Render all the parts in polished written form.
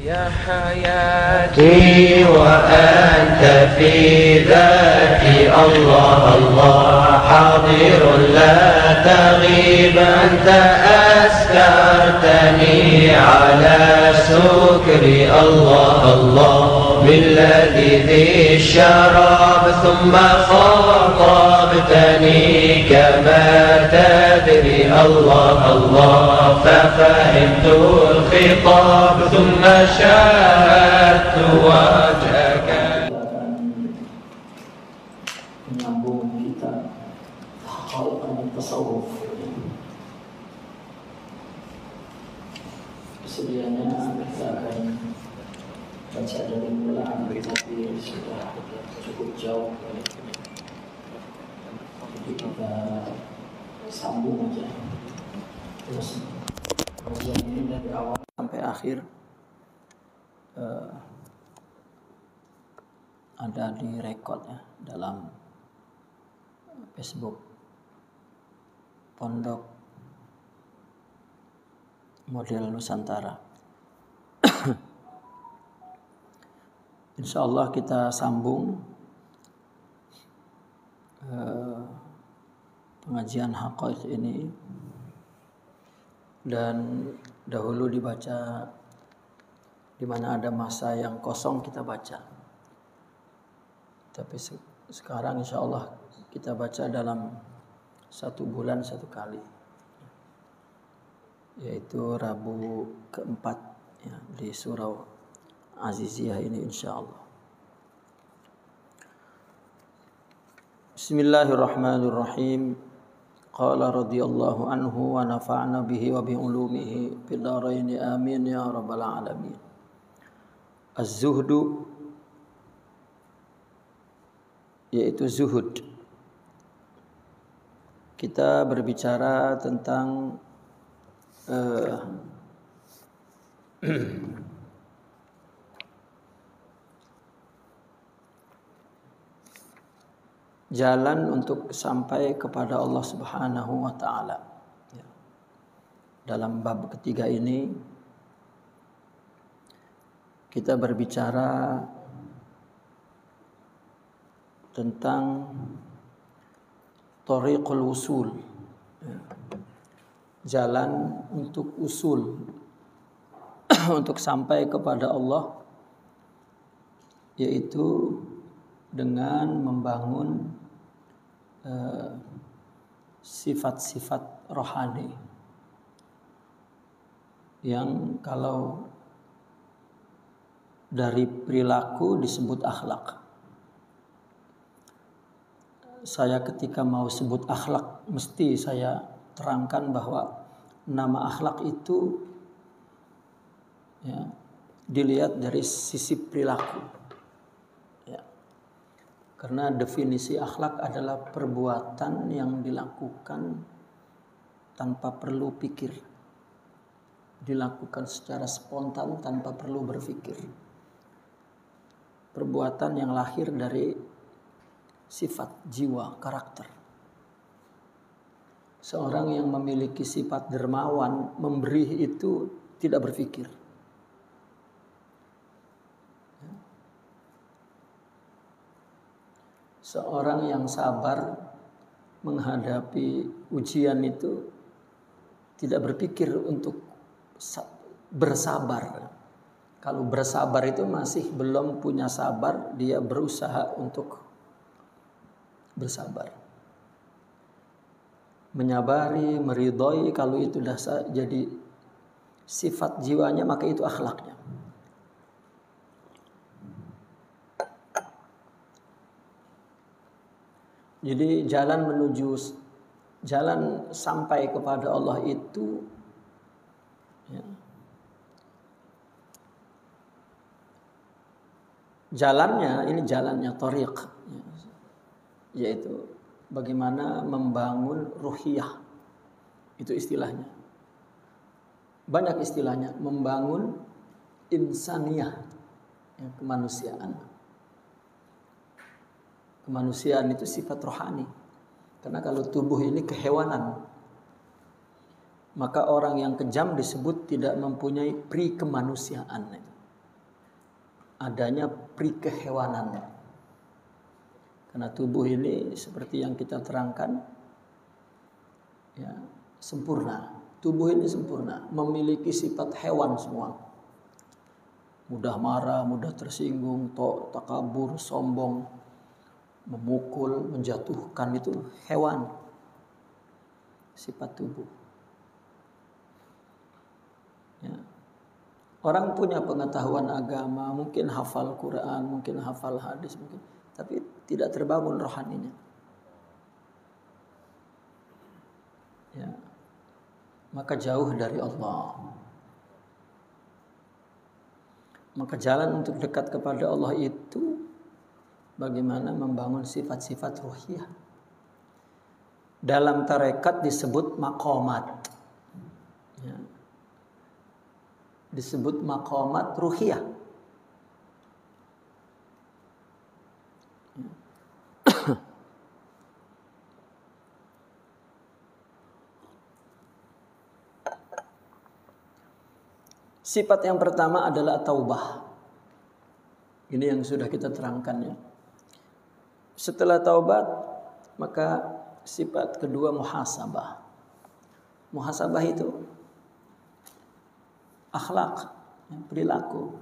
يا حياتي وأنت في ذاتي الله الله حاضر لا تغيب أنت أسكرتني على سكري الله الله باللذيذ الشراب ثم خاطبتني كما تدري الله الله ففهمت الخطاب ثم شاهدت وجهك. Menyambung kita hal tasawuf. Sedianya kita akan baca dari ulang, tapi sudah cukup jauh. Jadi kita sambung aja terus kajian ini dari awal sampai akhir. Ada di record ya dalam Facebook Pondok Model Nusantara. Insya Allah kita sambung pengajian haqaiq ini, dan dahulu dibaca di mana ada masa yang kosong kita baca, tapi sekarang insya Allah kita baca dalam 1 bulan 1 kali, yaitu Rabu keempat ya, di surau Aziziyah ini insya Allah. Bismillahirrahmanirrahim. Qala radhiyallahu anhu wa nafa'na bihi wa bi ulumihi fid dharain amin ya rabbal alamin. Az-zuhdu, yaitu zuhud. Kita berbicara tentang jalan untuk sampai kepada Allah Subhanahu wa taala. Dalam bab ketiga ini kita berbicara tentang thariqul wusul, jalan untuk usul untuk sampai kepada Allah, yaitu dengan membangun sifat-sifat rohani yang kalau dari perilaku disebut akhlak. Saya ketika mau sebut akhlak mesti saya terangkan bahwa nama akhlak itu ya, dilihat dari sisi perilaku. Ya. Karena definisi akhlak adalah perbuatan yang dilakukan tanpa perlu pikir, dilakukan secara spontan tanpa perlu berpikir. Perbuatan yang lahir dari sifat jiwa, karakter. Seorang yang memiliki sifat dermawan, memberi itu tidak berpikir. Seorang yang sabar menghadapi ujian itu tidak berpikir untuk bersabar. Kalau bersabar itu masih belum punya sabar, dia berusaha untuk bersabar. Menyabari, meridhoi, kalau itu sudah jadi sifat jiwanya, maka itu akhlaknya. Jadi jalan sampai kepada Allah itu ya, jalannya thariq, yaitu bagaimana membangun ruhiyah. Itu istilahnya. Banyak istilahnya, membangun insaniyah, ya, kemanusiaan. Kemanusiaan itu sifat rohani. Karena kalau tubuh ini kehewanan, maka orang yang kejam disebut tidak mempunyai pri kemanusiaan. adanya prikehewanan. Karena tubuh ini seperti yang kita terangkan, ya, sempurna. Tubuh ini sempurna, memiliki sifat hewan semua. Mudah marah, mudah tersinggung, takabur, sombong, memukul, menjatuhkan, itu hewan. Sifat tubuh. Ya. Orang punya pengetahuan agama, mungkin hafal Quran, mungkin hafal hadis, mungkin, tapi tidak terbangun rohaninya. Ya. Maka jauh dari Allah. Maka jalan untuk dekat kepada Allah itu bagaimana membangun sifat-sifat ruhiyah. Dalam tarekat disebut maqamat. Ya. Disebut maqamat ruhiyah. Ya. Sifat yang pertama adalah taubah. Ini yang sudah kita terangkan, ya. Setelah taubat, maka sifat kedua muhasabah. Muhasabah itu akhlak, perilaku.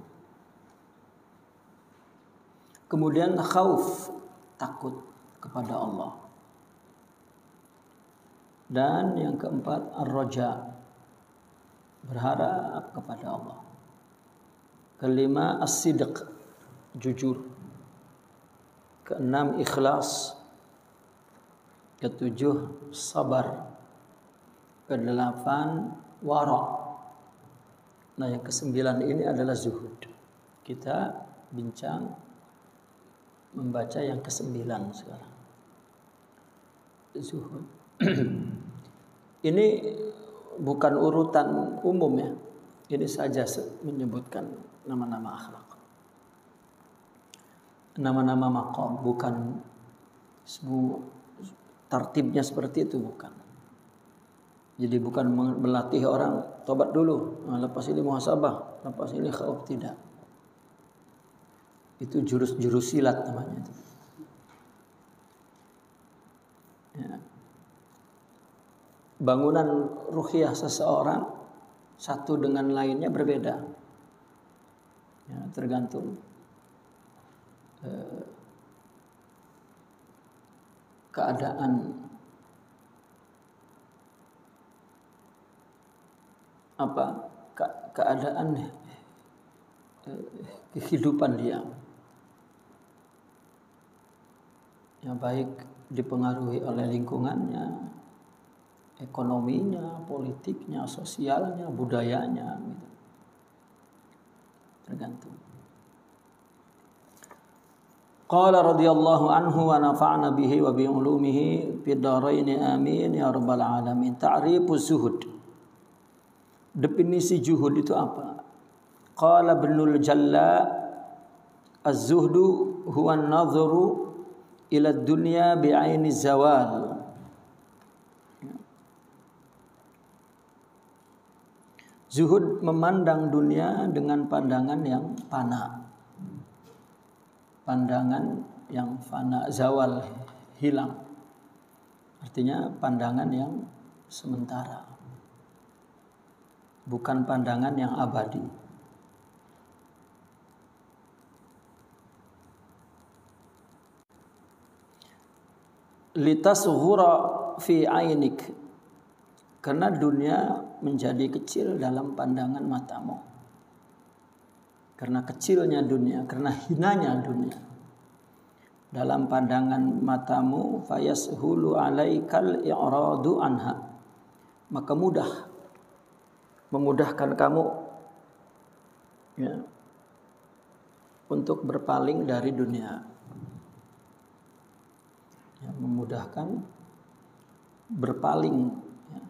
Kemudian khauf, takut kepada Allah. Dan yang keempat ar-raja, berharap kepada Allah. Kelima as-sidq, jujur. Keenam ikhlas. Ketujuh sabar. Kedelapan wara'. Nah, yang kesembilan ini adalah zuhud. Kita bincang membaca yang kesembilan sekarang. Zuhud. Ini bukan urutan umum, ya. Ini saja menyebutkan nama-nama akhlak. Nama-nama maqam, bukan tartibnya seperti itu, bukan. Jadi bukan melatih orang tobat dulu, lepas ini muhasabah, lepas ini khauf, tidak. Itu jurus-jurus silat namanya itu. Ya. Bangunan ruhiyah seseorang satu dengan lainnya berbeda, ya, tergantung keadaan keadaan kehidupan dia, yang baik dipengaruhi oleh lingkungannya, ekonominya, politiknya, sosialnya, budayanya, gitu. Tergantung. Qala radhiyallahu anhu wa nafa'na bihi wa bi ulumihi fid dharain amin ya rabbal alamin. Ta'rifuz zuhud. Definisi zuhud itu apa? Qala Ibnul Jalla az-zuhdu huwa an-nadhru ila ad-dunya bi'aini zawal. Zuhud memandang dunia dengan pandangan yang fana. Pandangan yang fana, zawal, hilang. Artinya pandangan yang sementara. Bukan pandangan yang abadi. Litasghura fi ainik. Karena dunia menjadi kecil dalam pandangan matamu. Karena kecilnya dunia, karena hinanya dunia. Dalam pandangan matamu, fayashulu alaikal i'radu anha. Maka memudahkan kamu, ya, untuk berpaling dari dunia. Ya, memudahkan berpaling, ya,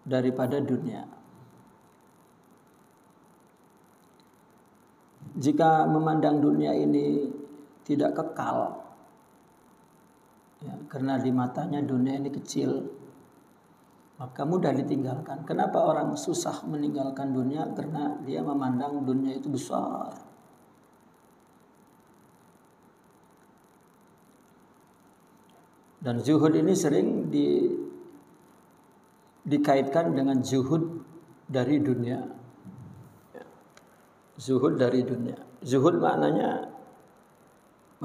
daripada dunia. Jika memandang dunia ini tidak kekal, ya, karena di matanya dunia ini kecil, maka mudah ditinggalkan. Kenapa orang susah meninggalkan dunia? Karena dia memandang dunia itu besar. Dan zuhud ini sering dikaitkan dengan zuhud dari dunia. Zuhud dari dunia. Zuhud maknanya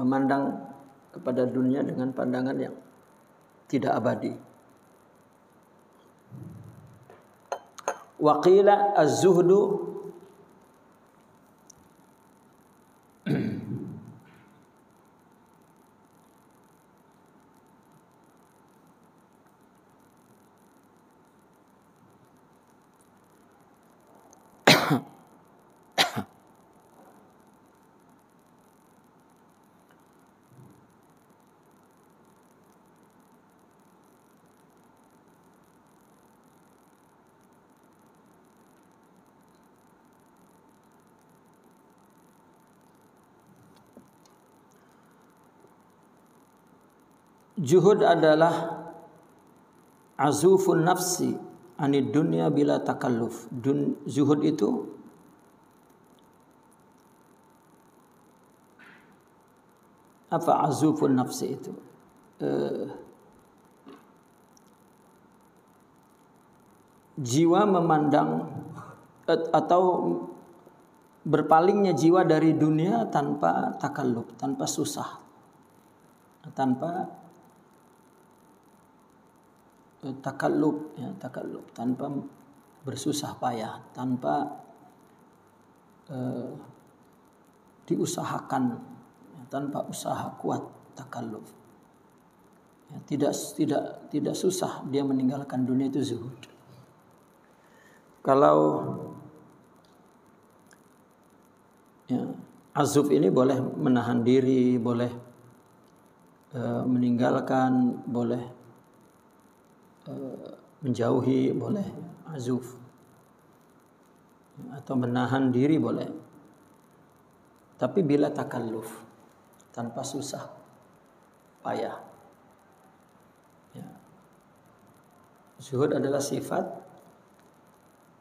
memandang kepada dunia dengan pandangan yang tidak abadi. Wa qila az-zuhdu Juhud adalah azufun nafsi anid dunya bila takalluf. Zuhud itu apa azufun nafsi itu? Jiwa memandang atau berpalingnya jiwa dari dunia tanpa takalluf, tanpa susah, tanpa takalluf, tanpa bersusah payah, tanpa diusahakan, tanpa usaha kuat, takalluf. Tidak susah dia meninggalkan dunia, itu zuhud. Kalau azuf ini boleh menahan diri, boleh meninggalkan, boleh menjauhi, boleh azuf, atau menahan diri boleh. Tapi bila takalluf, tanpa susah payah. Zuhud adalah sifat.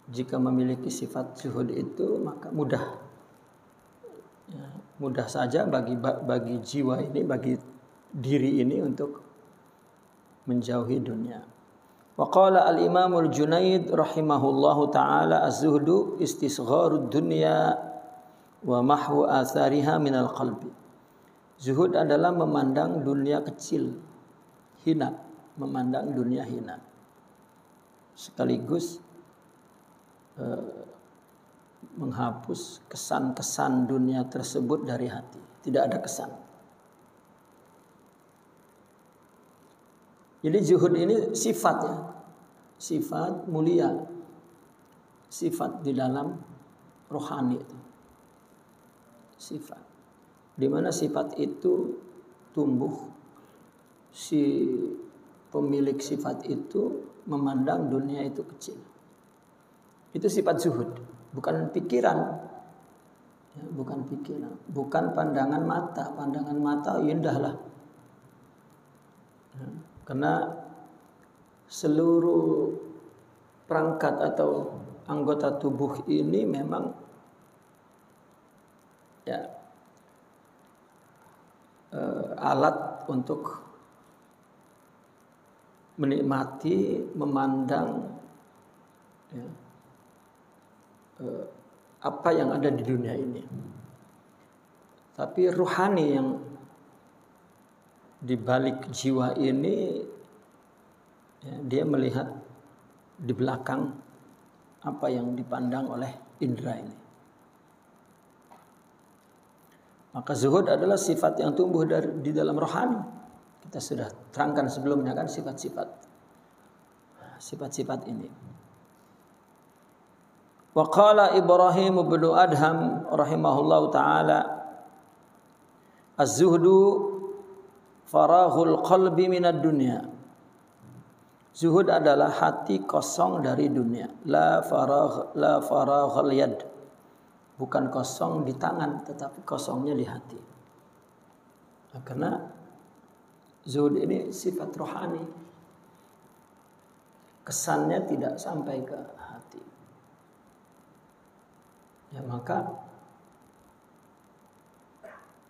Jika memiliki sifat zuhud itu, maka mudah saja bagi jiwa ini, bagi diri ini untuk menjauhi dunia. Wa qala al-Imam al-Junaid rahimahullahu taala az-zuhdu istisgharud dunya wa mahwu athariha minal qalbi. Zuhud adalah memandang dunia kecil, hina, memandang dunia hina. Sekaligus menghapus kesan-kesan dunia tersebut dari hati. Tidak ada kesan. Jadi zuhud ini sifatnya, sifat mulia, sifat di dalam rohani itu. Sifat. Di mana sifat itu tumbuh, si pemilik sifat itu memandang dunia itu kecil. Itu sifat zuhud, bukan pikiran. Bukan pikiran, bukan pandangan mata. Pandangan mata indahlah. Karena seluruh perangkat atau anggota tubuh ini memang alat untuk menikmati, memandang apa yang ada di dunia ini. Tapi ruhani yang di balik jiwa ini, dia melihat di belakang apa yang dipandang oleh indera ini. Maka zuhud adalah sifat yang tumbuh di dalam rohani. Kita sudah terangkan sebelumnya kan sifat-sifat ini. Wa qala Ibrahim bin Adham rahimahullahu taala, az-zuhdu faraghul qalbi minad dunya. Zuhud adalah hati kosong dari dunia. La faraghal yad. Bukan kosong di tangan, tetapi kosongnya di hati. Nah, karena zuhud ini sifat rohani. kesannya tidak sampai ke hati. Ya, maka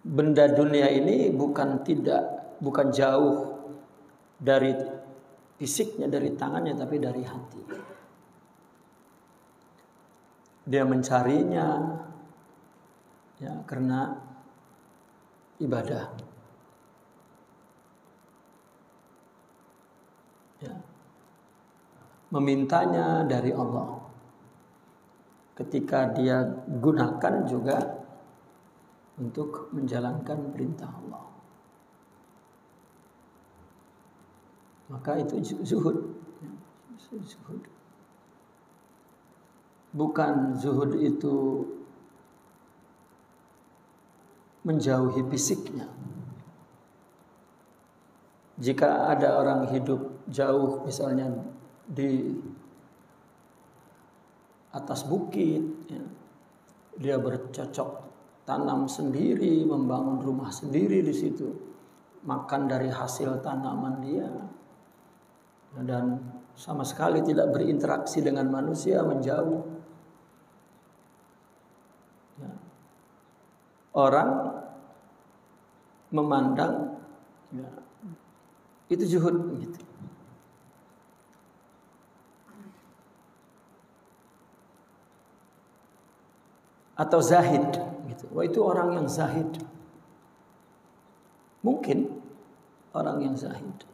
benda dunia ini bukan jauh dari fisiknya, dari tangannya, tapi dari hati. Dia mencarinya ya karena ibadah. Ya. Memintanya dari Allah. Ketika dia gunakan juga untuk menjalankan perintah Allah. Maka itu zuhud. Zuhud. Bukan zuhud itu menjauhi fisiknya. Jika ada orang hidup jauh misalnya di atas bukit, ya, dia bercocok tanam sendiri, membangun rumah sendiri di situ, makan dari hasil tanaman dia, dan sama sekali tidak berinteraksi dengan manusia, menjauh. Ya. Orang memandang ya, itu zuhud gitu. Atau zahid gitu. Wah, itu orang yang zahid. Mungkin orang yang zahid.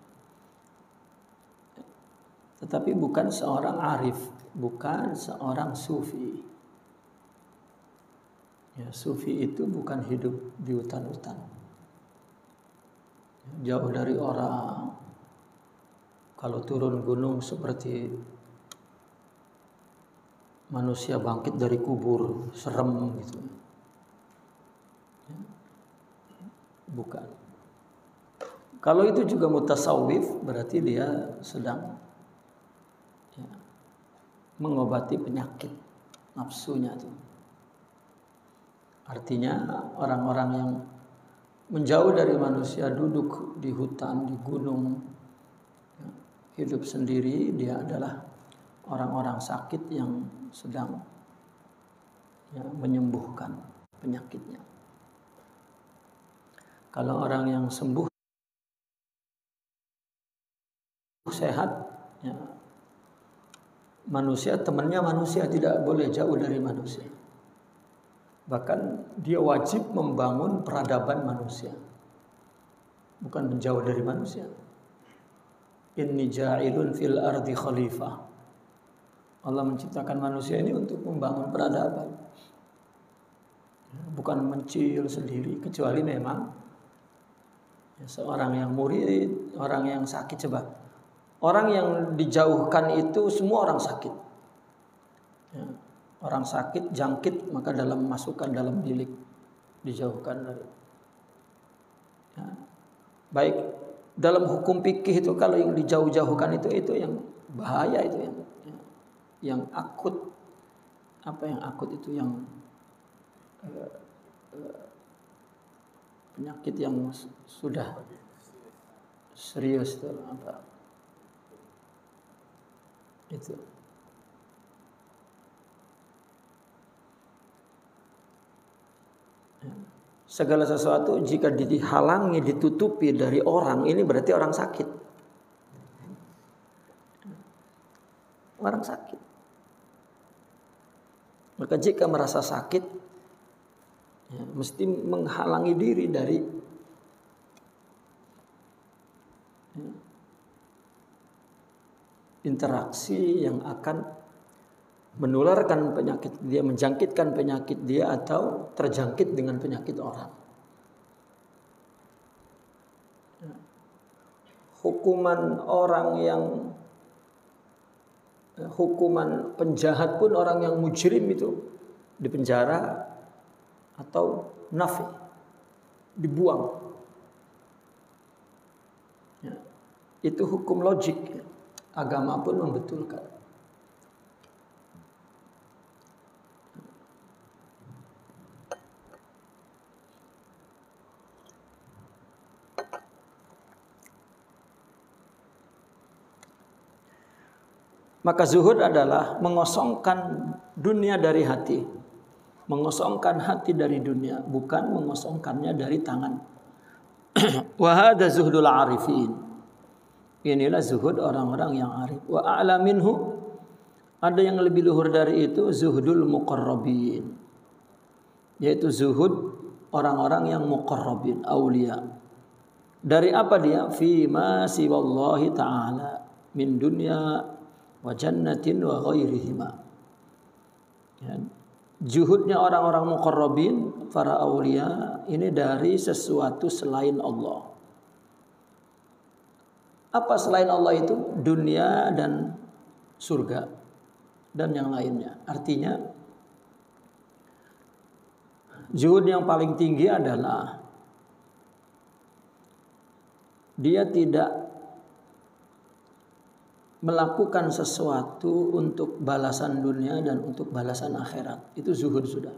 Tetapi bukan seorang arif, bukan seorang sufi. Ya, sufi itu bukan hidup di hutan-hutan. Jauh dari orang. Kalau turun gunung seperti manusia bangkit dari kubur, serem gitu. Bukan. Kalau itu juga mutasawwif, berarti dia sedang ya, mengobati penyakit nafsunya itu. Artinya orang-orang yang menjauh dari manusia, duduk di hutan, di gunung, ya, hidup sendiri, dia adalah orang-orang sakit yang sedang ya, menyembuhkan penyakitnya. Kalau orang yang sembuh, sehat, ya, manusia temannya manusia, tidak boleh jauh dari manusia. Bahkan dia wajib membangun peradaban manusia, bukan menjauh dari manusia. Inni ja'ilun fil ardi khalifah. Allah menciptakan manusia ini untuk membangun peradaban, bukan mencil sendiri. Kecuali memang ya, seorang yang murid, orang yang sakit. Coba orang yang dijauhkan itu semua orang sakit ya, orang sakit jangkit, maka masukkan dalam bilik, dijauhkan dari ya. Baik dalam hukum fikih itu, kalau yang dijauh-jauhkan itu yang bahaya, itu yang akut. Apa yang akut itu? Yang penyakit yang sudah serius itu apa? Itu. Segala sesuatu jika dihalangi, ditutupi dari orang, ini berarti orang sakit. Orang sakit. Maka jika merasa sakit, ya, mesti menghalangi diri dari ya, interaksi yang akan menularkan penyakit dia, menjangkitkan penyakit dia, atau terjangkit dengan penyakit orang. Ya. Hukuman penjahat pun, orang yang mujrim itu dipenjara atau nafi, dibuang. Ya. Itu hukum logik. Agama pun membetulkan. Maka zuhud adalah mengosongkan dunia dari hati. Mengosongkan hati dari dunia, bukan mengosongkannya dari tangan. Wa hadza zuhdul arifin. Inilah zuhud orang-orang yang arif. Wa a'la minhu, ada yang lebih luhur dari itu, zuhdul muqarrabin. Yaitu zuhud orang-orang yang muqarrabin, aulia. Dari apa dia? Fi ma siwallahi ta'ala min dunya wa jannatin wa ghairihima. Ya. Zuhudnya orang-orang muqarrabin, para aulia, ini dari sesuatu selain Allah. Apa selain Allah itu? Dunia dan surga dan yang lainnya. Artinya zuhud yang paling tinggi adalah dia tidak melakukan sesuatu untuk balasan dunia dan untuk balasan akhirat. Itu zuhud sudah.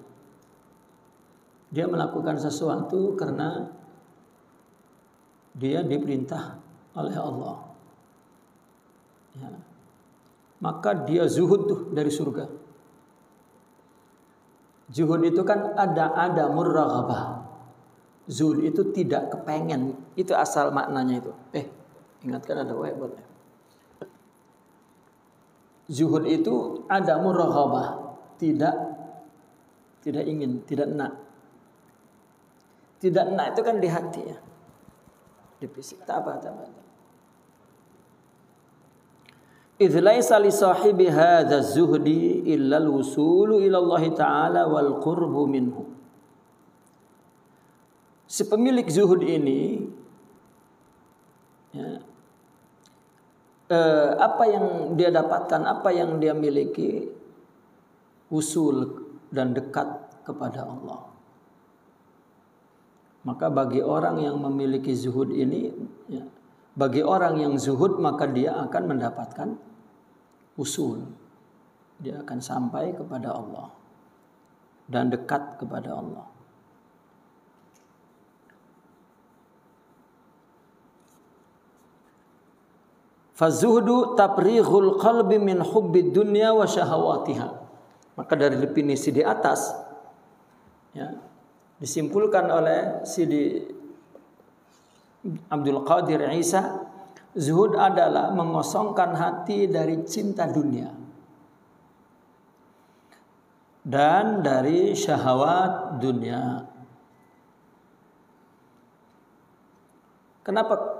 Dia melakukan sesuatu karena dia diperintah oleh Allah. Ya. Maka dia zuhud tuh dari surga. Zuhud itu kan ada muraghabah. Zuhud itu tidak kepengen. Itu asal maknanya itu. Ingatkan ada buatnya. Zuhud itu ada muraghabah, tidak ingin, tidak nak. Tidak nak itu kan di hati ya. Di fisik tak apa. Idz laisa li sahibi hadza zuhdi illa al-wusulu ila Allah taala wal qurbu minhu. Si pemilik zuhud ini ya, apa yang dia dapatkan, apa yang dia miliki, usul dan dekat kepada Allah. Maka bagi orang yang memiliki zuhud ini, ya, bagi orang yang zuhud maka dia akan mendapatkan usul. Dia akan sampai kepada Allah dan dekat kepada Allah. Fazuhdu taprighul qalbi min hubbid dunya wa syahawatiha. Maka dari definisi di atas ya, disimpulkan oleh Sidi Abdul Qadir Isa, zuhud adalah mengosongkan hati dari cinta dunia dan dari syahwat dunia. Kenapa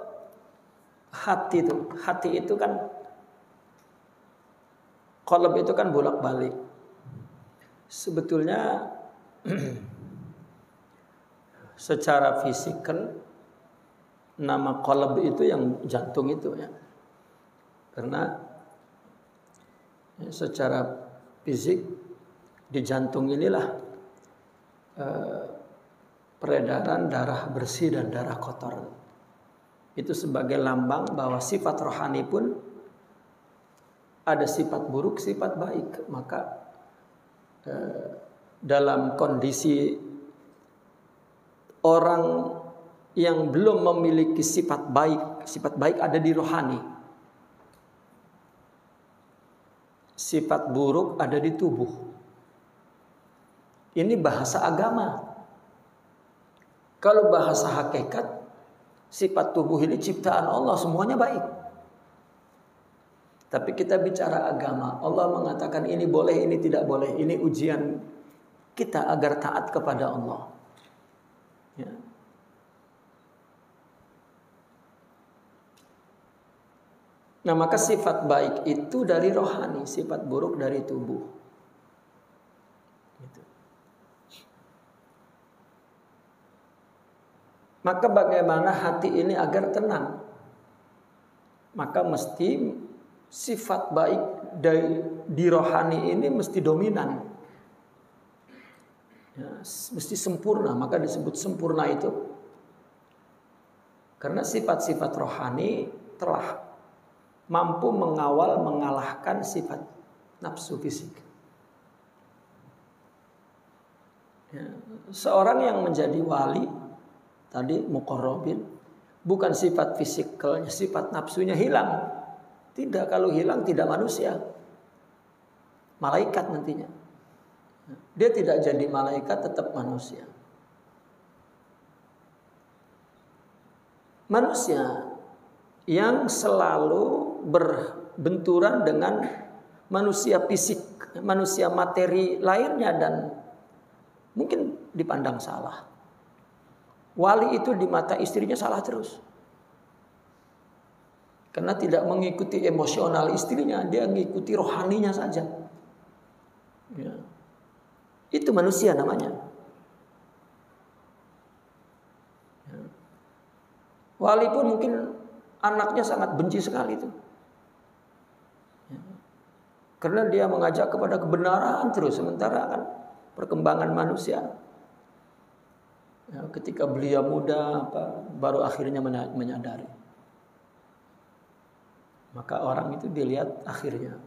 hati itu? Hati itu kan, qalb itu kan bolak-balik. Sebetulnya secara fisikal nama qalb itu yang jantung itu ya. Karena secara fisik di jantung inilah peredaran darah bersih dan darah kotor. Itu sebagai lambang bahwa sifat rohani pun ada sifat buruk, sifat baik. Maka dalam kondisi orang yang belum memiliki sifat baik ada di rohani. Sifat buruk ada di tubuh. Ini bahasa agama. Kalau bahasa hakikat, sifat tubuh ini ciptaan Allah, semuanya baik. Tapi kita bicara agama, Allah mengatakan ini boleh, ini tidak boleh. Ini ujian kita agar taat kepada Allah. Ya. Nah, maka sifat baik itu dari rohani, sifat buruk dari tubuh. Gitu. Maka bagaimana hati ini agar tenang? Maka mesti sifat baik di rohani ini mesti dominan. Ya, mesti sempurna, maka disebut sempurna itu. Karena sifat-sifat rohani telah mampu mengawal, mengalahkan sifat nafsu fisik. Ya, seorang yang menjadi wali tadi muqarrabin, bukan sifat fisikalnya, sifat nafsunya hilang. Tidak, kalau hilang tidak manusia. malaikat nantinya. Dia tidak jadi malaikat, tetap manusia. Manusia yang selalu berbenturan dengan manusia fisik, manusia materi lainnya, dan mungkin dipandang salah. Wali itu di mata istrinya salah terus. Karena tidak mengikuti emosional istrinya, dia mengikuti rohaninya saja. Ya. Itu manusia namanya. Ya. Wali pun mungkin anaknya sangat benci sekali itu. Ya. Karena dia mengajak kepada kebenaran terus, sementara kan perkembangan manusia. Ya, ketika belia muda, baru akhirnya menyadari. Maka orang itu dilihat akhirnya.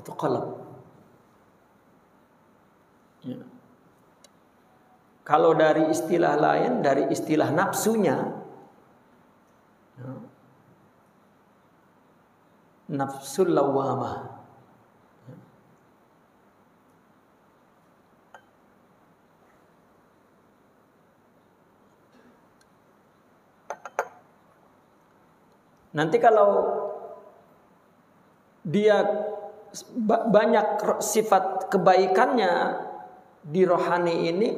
Itu qalb. Ya. Kalau dari istilah lain, dari istilah nafsunya, ya, nafsul lawamah. Nanti kalau dia banyak sifat kebaikannya di rohani ini,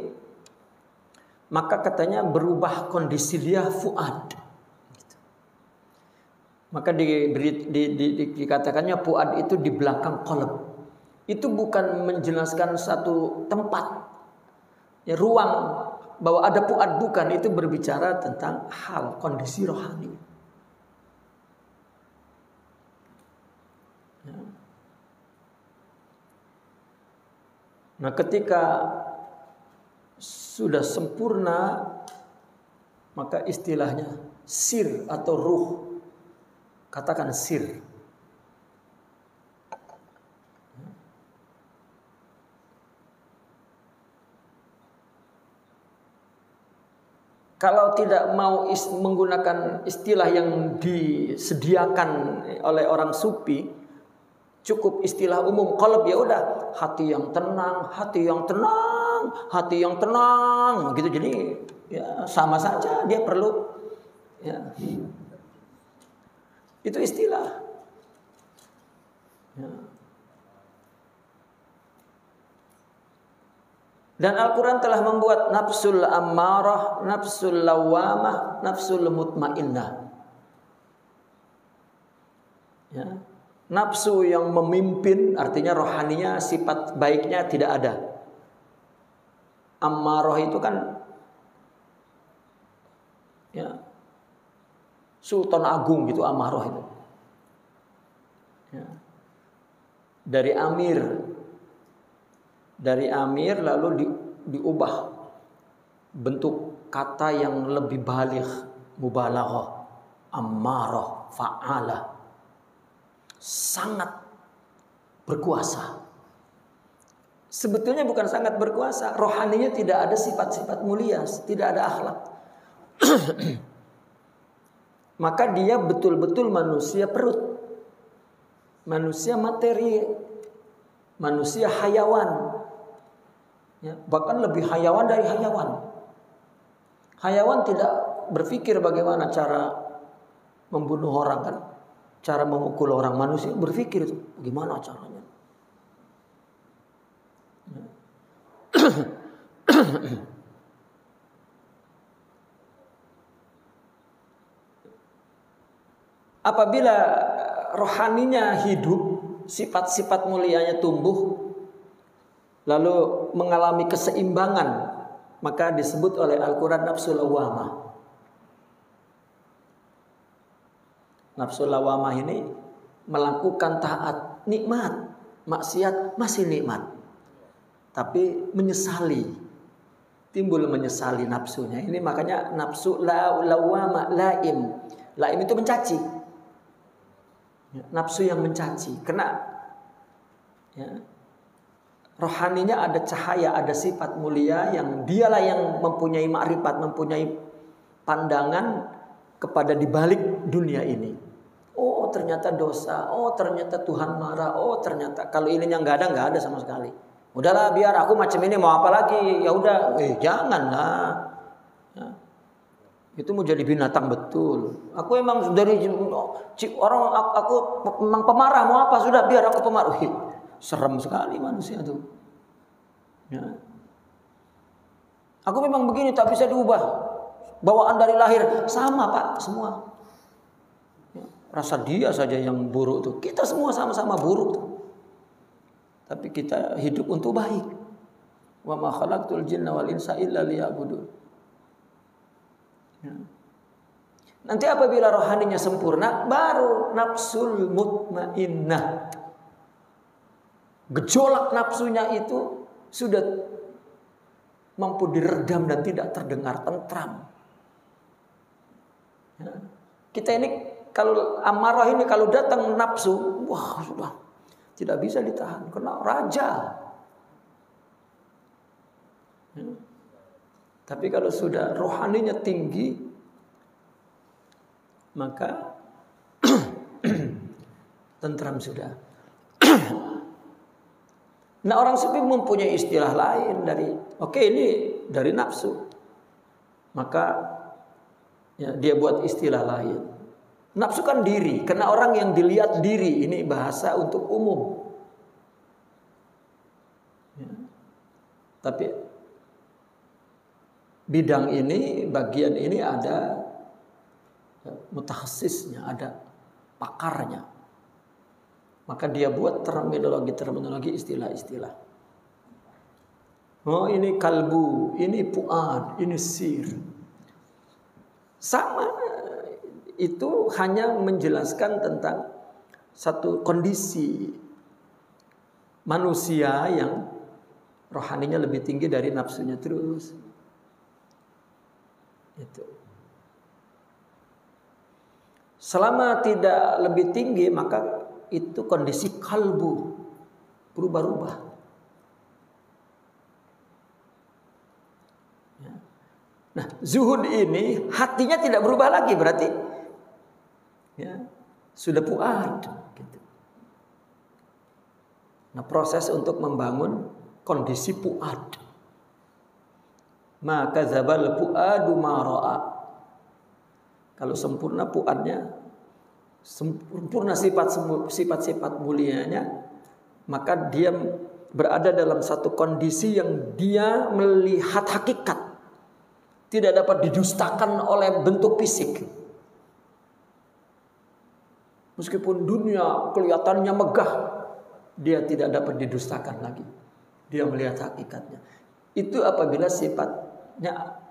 maka katanya berubah kondisi dia fuad. Maka dikatakannya fuad itu di belakang qalb. Itu bukan menjelaskan satu tempat, ya, ruang bahwa ada fuad, bukan. Itu berbicara tentang hal kondisi rohani. Nah, ketika sudah sempurna, maka istilahnya sir atau ruh. Katakan sir. Kalau tidak mau menggunakan istilah yang disediakan oleh orang sufi, cukup istilah umum qalb, ya udah, hati yang tenang, hati yang tenang, hati yang tenang, gitu. Jadi ya sama saja, dia perlu, ya, itu istilah. Ya. Dan Al-Quran telah membuat nafsul ammarah, nafsul lawamah, nafsul mutmainnah. Ya. Nafsu yang memimpin, artinya rohaninya, sifat baiknya tidak ada. Ammarah itu kan, ya, Sultan Agung gitu, Ammarah itu. Ya. Dari amir lalu diubah bentuk kata yang lebih baligh, mubalaghah, ammarah, fa'alah. Sangat berkuasa. Sebetulnya bukan sangat berkuasa, rohaninya tidak ada sifat-sifat mulia, tidak ada akhlak. Maka dia betul-betul manusia perut, manusia materi, manusia hayawan. Ya, bahkan lebih hayawan dari hayawan. Hayawan tidak berpikir bagaimana cara membunuh orang, kan? Cara memukul orang. Manusia berpikir itu gimana caranya. Ya. Apabila rohaninya hidup, sifat-sifat mulianya tumbuh, lalu mengalami keseimbangan, maka disebut oleh Al-Quran nafsul lawamah. Nafsul lawamah ini melakukan taat, nikmat, maksiat masih nikmat, tapi menyesali, timbul menyesali nafsunya. Ini makanya nafsu lawamah, laim. Laim itu mencaci. Nafsu yang mencaci, kena, ya, rohaninya ada cahaya, ada sifat mulia yang dialah yang mempunyai makrifat, mempunyai pandangan kepada dibalik dunia ini. Oh, ternyata dosa, oh ternyata Tuhan marah, oh ternyata kalau ininya nggak ada sama sekali. Udahlah biar aku macam ini mau apa lagi, ya udah, janganlah. Ya. Itu mau jadi binatang betul. Aku emang dari orang aku memang pemarah, mau apa sudah biar aku pemarah. Serem sekali manusia tuh. Ya. Aku memang begini tak bisa diubah. Bawaan dari lahir sama Pak semua. Ya. Rasa dia saja yang buruk tuh. Kita semua sama-sama buruk tuh. Tapi kita hidup untuk baik. Wa ma khalaqtul jinna wal insa illa liya'budun. Ya. Nanti apabila rohaninya sempurna, baru nafsul mutmainnah. Gejolak nafsunya itu sudah mampu diredam dan tidak terdengar tentram. Ya. Kita ini kalau amarah ini kalau datang nafsu, wah sudah tidak bisa ditahan karena raja. Ya. Tapi kalau sudah rohaninya tinggi, maka tentram sudah. Nah orang sufi mempunyai istilah lain dari, ini dari nafsu. Maka ya, dia buat istilah lain. Nafsu kan diri, karena orang yang dilihat diri, ini bahasa untuk umum. Ya. Tapi bidang ini, bagian ini ada mutakhasisnya, ada pakarnya. Maka dia buat terminologi, istilah-istilah. Oh ini kalbu, ini fuad, ini sir. Sama, itu hanya menjelaskan tentang satu kondisi manusia yang rohaninya lebih tinggi dari nafsunya terus. Itu. Selama tidak lebih tinggi maka itu kondisi kalbu berubah-ubah. Nah, zuhud ini hatinya tidak berubah lagi berarti ya, sudah fuad. Gitu. Nah, proses untuk membangun kondisi fuad. Maka zabal fuadu ma ra'a. Kalau sempurna fuadnya, sempurna sifat-sifat mulianya, maka dia berada dalam satu kondisi yang dia melihat hakikat, tidak dapat didustakan oleh bentuk fisik. Meskipun dunia kelihatannya megah, dia tidak dapat didustakan lagi. Dia melihat hakikatnya. Itu apabila sifatnya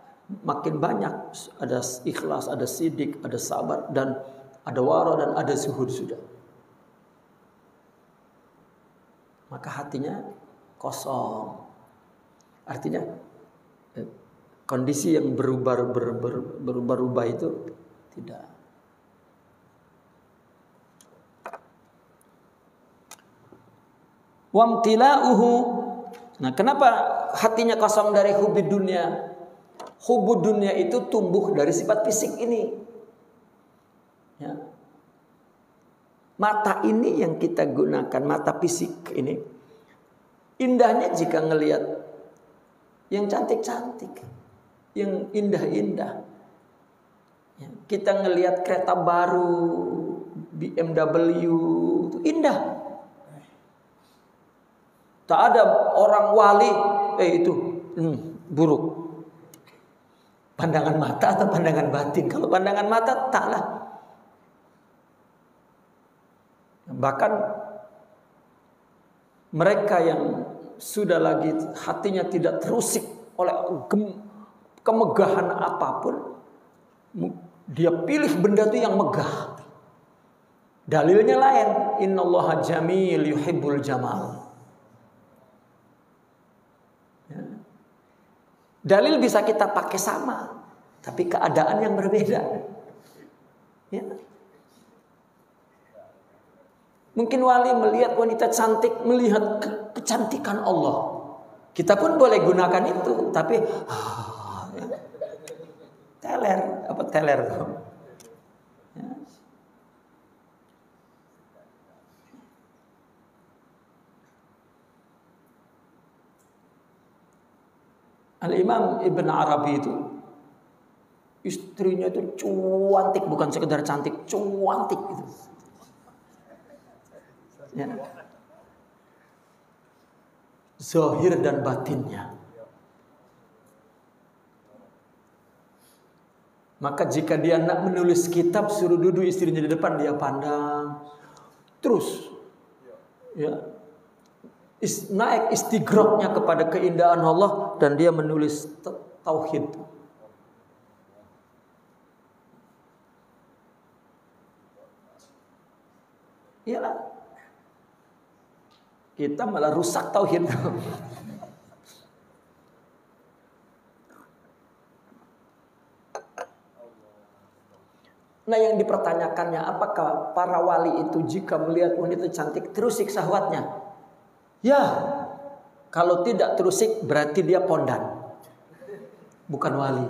makin banyak, ada ikhlas, ada sidik, ada sabar, dan ada wara dan ada zuhud sudah. Maka hatinya kosong. Artinya kondisi yang berubah-ubah itu tidak. Wamtila'uhu. Nah, kenapa hatinya kosong dari hubud dunia? Hubud dunia itu tumbuh dari sifat fisik ini. Ya. Mata ini yang kita gunakan, mata fisik ini, indahnya jika ngelihat yang cantik-cantik, yang indah-indah. Ya. Kita ngelihat kereta baru, BMW, itu indah. Tak ada orang wali, itu buruk. Pandangan mata atau pandangan batin? Kalau pandangan mata, taklah. Bahkan mereka yang sudah lagi hatinya tidak terusik oleh kemegahan apapun, dia pilih benda itu yang megah. Dalilnya lain, innallaha jamil yuhibbul jamal. Ya. Dalil bisa kita pakai sama, tapi keadaan yang berbeda. Ya. Mungkin wali melihat wanita cantik, melihat kecantikan Allah. Kita pun boleh gunakan itu, tapi teler. Ya. Al-Imam Ibn Arabi itu istrinya itu cuantik, bukan sekedar cantik, cuantik gitu. Ya. Zahir dan batinnya. Maka jika dia nak menulis kitab, suruh duduk istrinya di depan, dia pandang terus, ya, naik istighraqnya kepada keindahan Allah, dan dia menulis tauhid. Iyalah, kita malah rusak tauhid. Nah, yang dipertanyakannya, apakah para wali itu jika melihat wanita cantik terusik syahwatnya? Ya, kalau tidak terusik berarti dia pondan, bukan wali.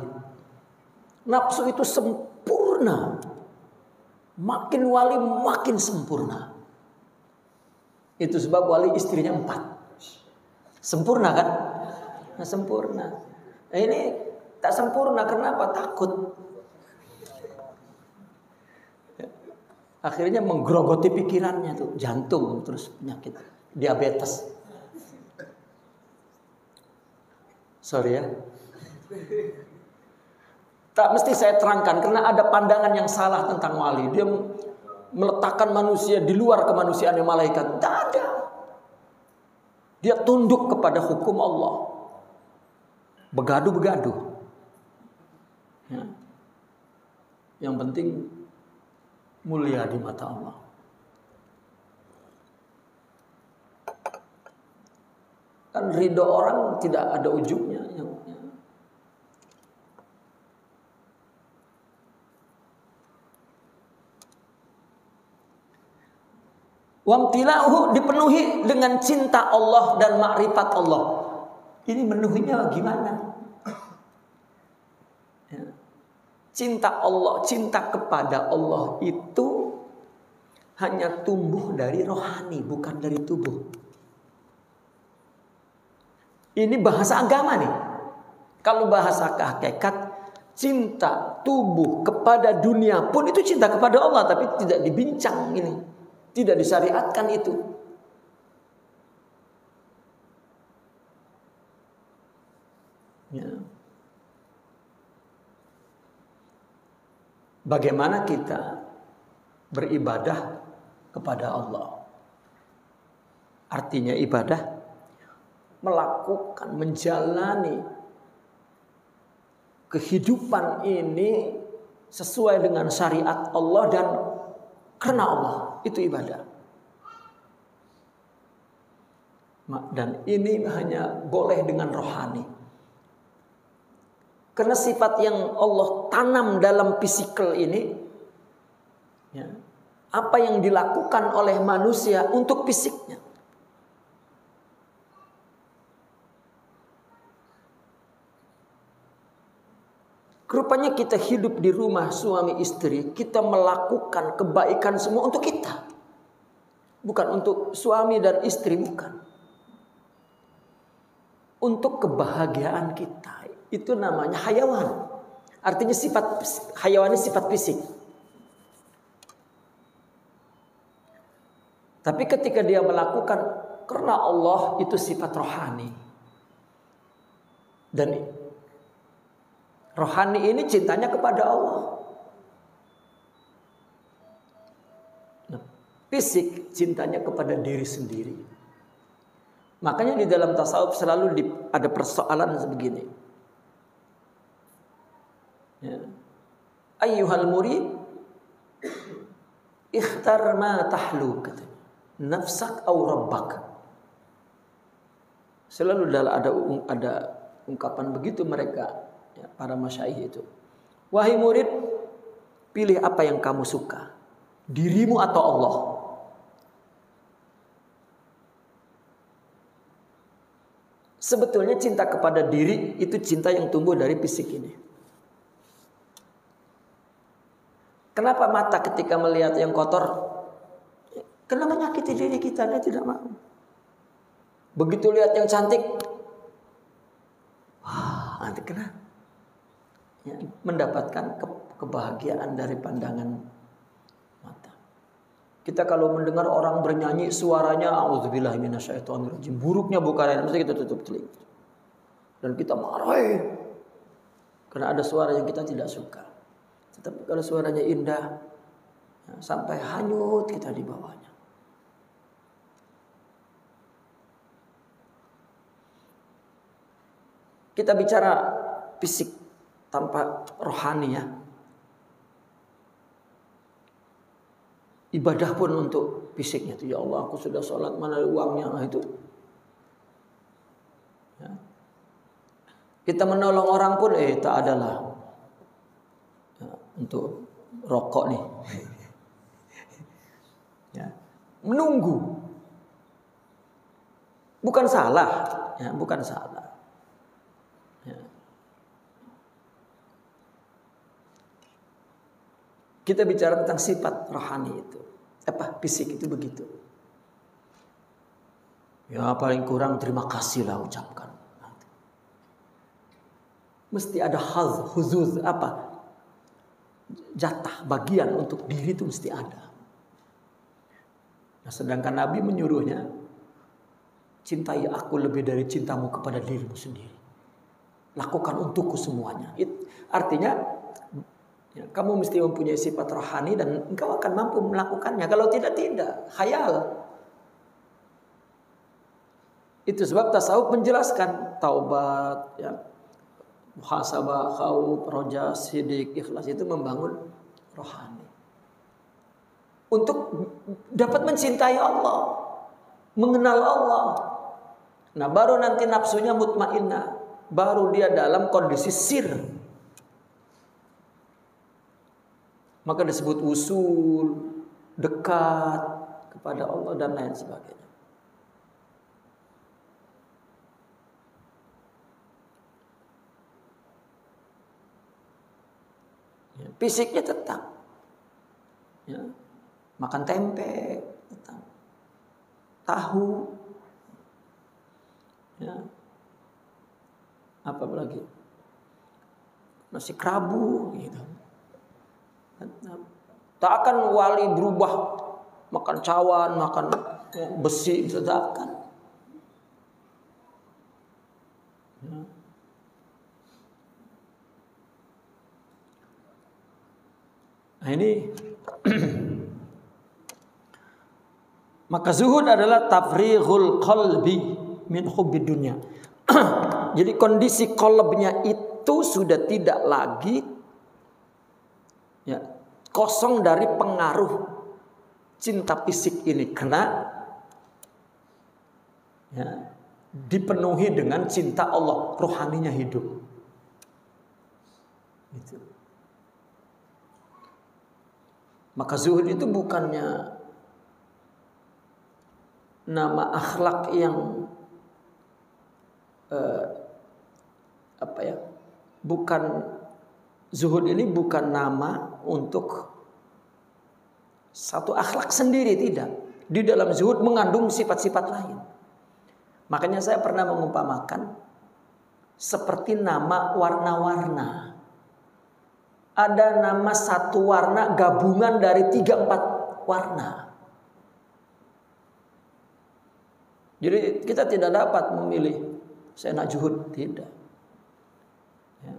Nafsu itu sempurna, makin wali makin sempurna. Itu sebab wali istrinya 4. Sempurna kan? Nah, sempurna. Nah, ini tak sempurna, kenapa? Takut. Akhirnya menggerogoti pikirannya tuh, jantung, terus penyakit diabetes. Sorry ya. Tak mesti saya terangkan karena ada pandangan yang salah tentang wali. Dia meletakkan manusia di luar kemanusiaan yang malaikat. Tak ada. Dia tunduk kepada hukum Allah. Begaduh-begaduh. Ya. Yang penting mulia di mata Allah. Kan ridho orang tidak ada ujungnya. Wamtila'uhu, dipenuhi dengan cinta Allah dan makrifat Allah. Ini menuhinya gimana? Ya. Cinta Allah, cinta kepada Allah itu hanya tumbuh dari rohani, bukan dari tubuh. Ini bahasa agama nih. Kalau bahasa hakikat, cinta tubuh kepada dunia pun itu cinta kepada Allah, tapi tidak dibincang ini, tidak disyariatkan itu. Ya. Bagaimana kita beribadah kepada Allah? Artinya ibadah melakukan, menjalani kehidupan ini sesuai dengan syariat Allah dan karena Allah, itu ibadah. Dan ini hanya boleh dengan rohani. Karena sifat yang Allah tanam dalam fisikal ini, ya, apa yang dilakukan oleh manusia untuk fisiknya. Rupanya kita hidup di rumah suami istri, kita melakukan kebaikan semua untuk kita. Bukan untuk suami dan istri, bukan. Untuk kebahagiaan kita. Itu namanya hayawan. Artinya sifat hayawan ini sifat fisik. Tapi ketika dia melakukan karena Allah, itu sifat rohani. Dan rohani ini cintanya kepada Allah. Nah, fisik cintanya kepada diri sendiri. Makanya di dalam tasawuf selalu ada persoalan sebegini. Ya. Ayyuhal murid, ikhtar ma tahlu, katanya. Nafsak au rabbak. Selalu ada ungkapan begitu mereka, ya, para masyayikh itu. Wahai murid, pilih apa yang kamu suka, dirimu atau Allah. Sebetulnya cinta kepada diri itu cinta yang tumbuh dari fisik ini. Kenapa mata ketika melihat yang kotor, kenapa menyakiti diri kita? Dia tidak mau. Begitu lihat yang cantik, wah, Karena ya, mendapatkan kebahagiaan dari pandangan mata. Kita kalau mendengar orang bernyanyi suaranya auzubillahi minasyaitonirrajim, buruknya bukan lain, mesti kita tutup telinga. Dan kita marah karena ada suara yang kita tidak suka. Tetapi kalau suaranya indah, ya, sampai hanyut kita di bawahnya. Kita bicara fisik tanpa rohani ya. Ibadah pun untuk fisiknya itu. Ya Allah, aku sudah sholat, mana uangnya? Nah, itu. Ya. Kita menolong orang pun, tak adalah ya, untuk rokok nih. Ya. Menunggu. Bukan salah. Ya, bukan salah. Ya. Kita bicara tentang sifat rohani itu. Fisik itu begitu. Ya paling kurang terima kasih lah ucapkan. Mesti ada huzuz jatah bagian untuk diri itu mesti ada. Nah, sedangkan Nabi menyuruhnya, cintai aku lebih dari cintamu kepada dirimu sendiri. Lakukan untukku semuanya. Artinya ya, kamu mesti mempunyai sifat rohani dan engkau akan mampu melakukannya. Kalau tidak, khayal. Itu sebab tasawuf menjelaskan taubat, ya, muhasabah, khauf, roja, sidik, ikhlas itu membangun rohani. Untuk dapat mencintai Allah, mengenal Allah. Nah, baru nanti nafsunya mutmainnah, baru dia dalam kondisi sir. Maka disebut usul, dekat kepada Allah dan lain sebagainya. Ya, fisiknya tetap. Ya, makan tempe, tetap. Tahu. Ya. Apa lagi? Nasi kerabu gitu. Tak akan wali berubah makan cawan, makan besi, tidak akan. Nah ini maka zuhud adalah tafrighul qalbi min hubbid dunya. Jadi kondisi qalbnya itu sudah tidak lagi ya, kosong dari pengaruh cinta fisik ini, karena ya, dipenuhi dengan cinta Allah, rohaninya hidup. Gitu. Maka zuhud itu bukannya nama akhlak yang bukan, zuhud ini bukan nama untuk satu akhlak sendiri, tidak. Di dalam zuhud mengandung sifat-sifat lain. Makanya saya pernah mengumpamakan seperti nama warna-warna. Ada nama satu warna gabungan dari 3-4 warna. Jadi kita tidak dapat memilih saya nak zuhud, tidak. Ya.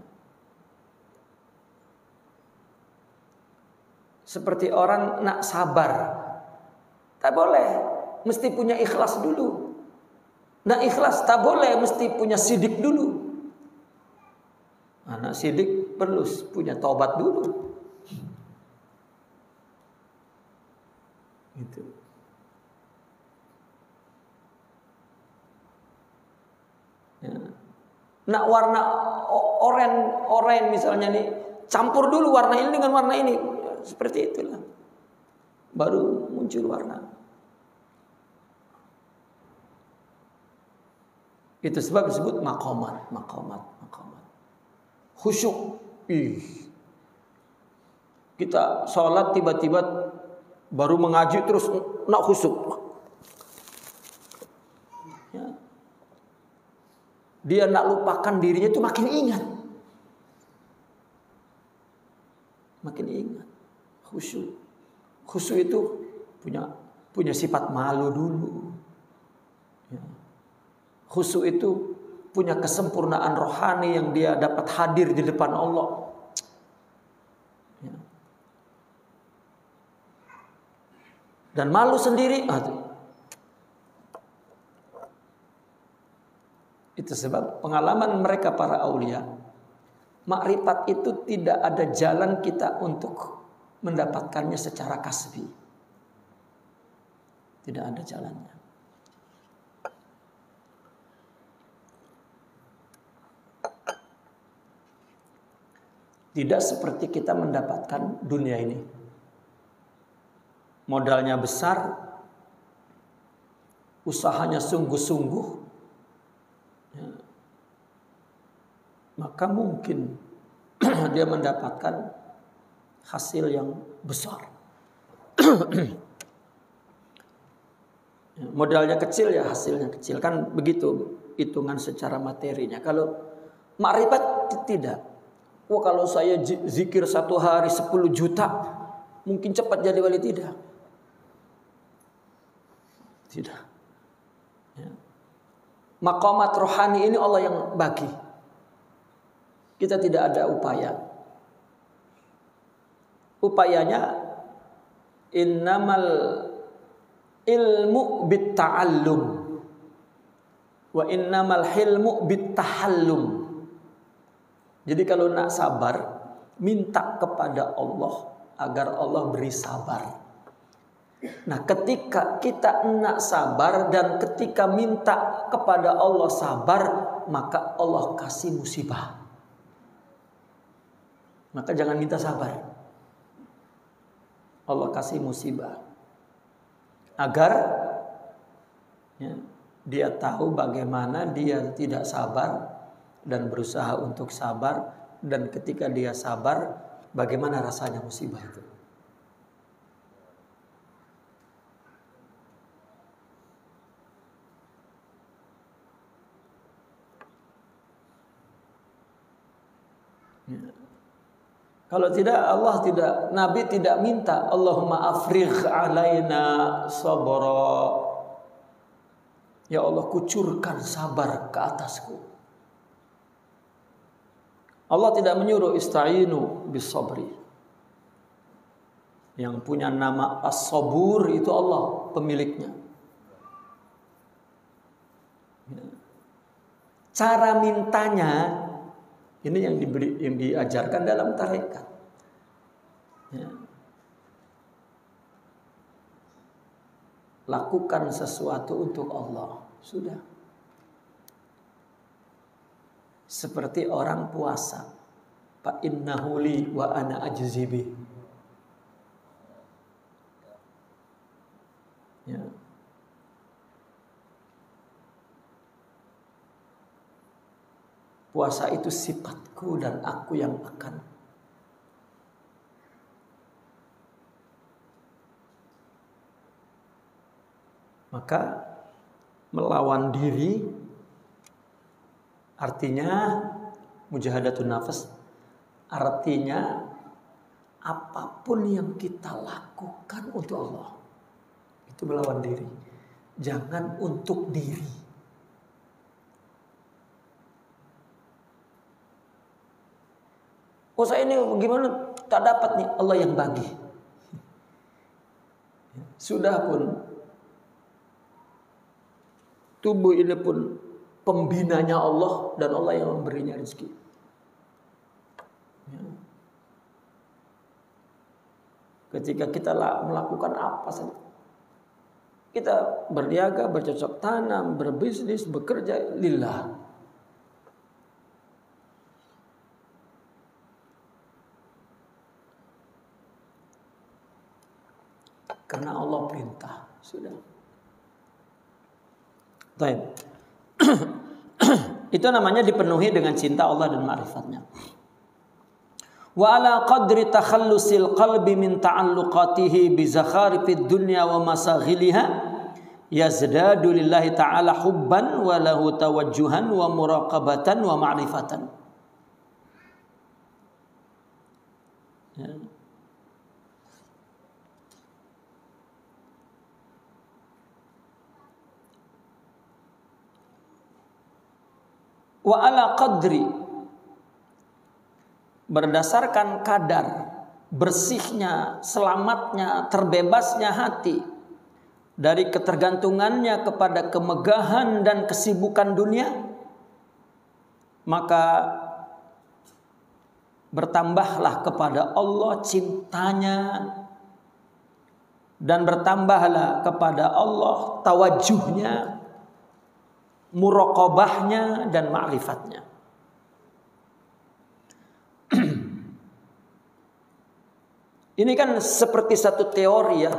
Seperti orang nak sabar, tak boleh, mesti punya ikhlas dulu. Nak ikhlas tak boleh, mesti punya sidik dulu. Anak sidik perlu punya taubat dulu. Gitu. Ya. Nak warna oranye misalnya nih, campur dulu warna ini dengan warna ini. Seperti itulah. Baru muncul warna. Itu sebab disebut maqamat. Khusyuk. Kita sholat tiba-tiba baru mengaji terus nak khusyuk. Ya. dia nak lupakan dirinya itu makin ingat. Makin ingat. Khusyuk. Khusyuk itu punya sifat malu dulu. Ya. Khusyuk itu punya kesempurnaan rohani yang dia dapat hadir di depan Allah. Ya. Dan malu sendiri. Itu sebab pengalaman mereka para aulia, makrifat itu tidak ada jalan kita untuk mendapatkannya secara kasbi. Tidak ada jalannya. Tidak seperti kita mendapatkan dunia ini. Modalnya besar, usahanya sungguh-sungguh, ya, maka mungkin dia mendapatkan hasil yang besar. Modalnya kecil ya hasilnya kecil, kan begitu hitungan secara materinya. Kalau makrifat tidak. Wah, kalau saya zikir 1 hari 10 juta, mungkin cepat jadi wali. Tidak. Ya. Maqamat rohani ini Allah yang bagi. Kita tidak ada upaya. Upayanya innamal ilmu bitta'allum wa innamal hilmu bittahallum. Jadi kalau nak sabar, minta kepada Allah agar Allah beri sabar. Nah, ketika kita nak sabar dan ketika minta kepada Allah sabar, maka Allah kasih musibah. Maka jangan minta sabar. Allah kasih musibah. Agar ya, dia tahu bagaimana dia tidak sabar dan berusaha untuk sabar, dan ketika dia sabar bagaimana rasanya musibah itu. Ya. Kalau tidak, Allah tidak, Nabi tidak minta Allahumma afrigh alaina sabra. Ya Allah, kucurkan sabar ke atasku. Allah tidak menyuruh ista'inu bis sabri. Yang punya nama as-sabur itu Allah pemiliknya. Cara mintanya ini yang diajarkan dalam tarekat. Ya. Lakukan sesuatu untuk Allah, sudah. Seperti orang puasa, fa innahu li wa ana ajzi bi. Ya. Puasa itu sifatku dan aku yang akan. Maka melawan diri artinya mujahadatun nafas, artinya apapun yang kita lakukan untuk Allah itu melawan diri. Jangan untuk diri. Oh, saya ini gimana tak dapat nih, Allah yang bagi. Sudah pun tubuh ini pun pembinanya Allah dan Allah yang memberinya rezeki. Ya. Ketika kita melakukan apa saja, kita berniaga, bercocok tanam, berbisnis, bekerja lillah. Karena Allah perintah, sudah. Baik. Itu namanya dipenuhi dengan cinta Allah dan ma'rifatnya. Wa ala qadri takhallusil qalbi min ta'alluqatihi bi zakharifid dunya wa masaghiliha yazdadu lillahi ta'ala hubban wa lahu tawajjuhan wa muraqabatan wa ma'rifatan. Ya. Wa ala qadri, berdasarkan kadar bersihnya, selamatnya, terbebasnya hati dari ketergantungannya kepada kemegahan dan kesibukan dunia, maka bertambahlah kepada Allah cintanya dan bertambahlah kepada Allah tawajuhnya, muraqabahnya dan ma'rifatnya. Ini kan seperti satu teori ya,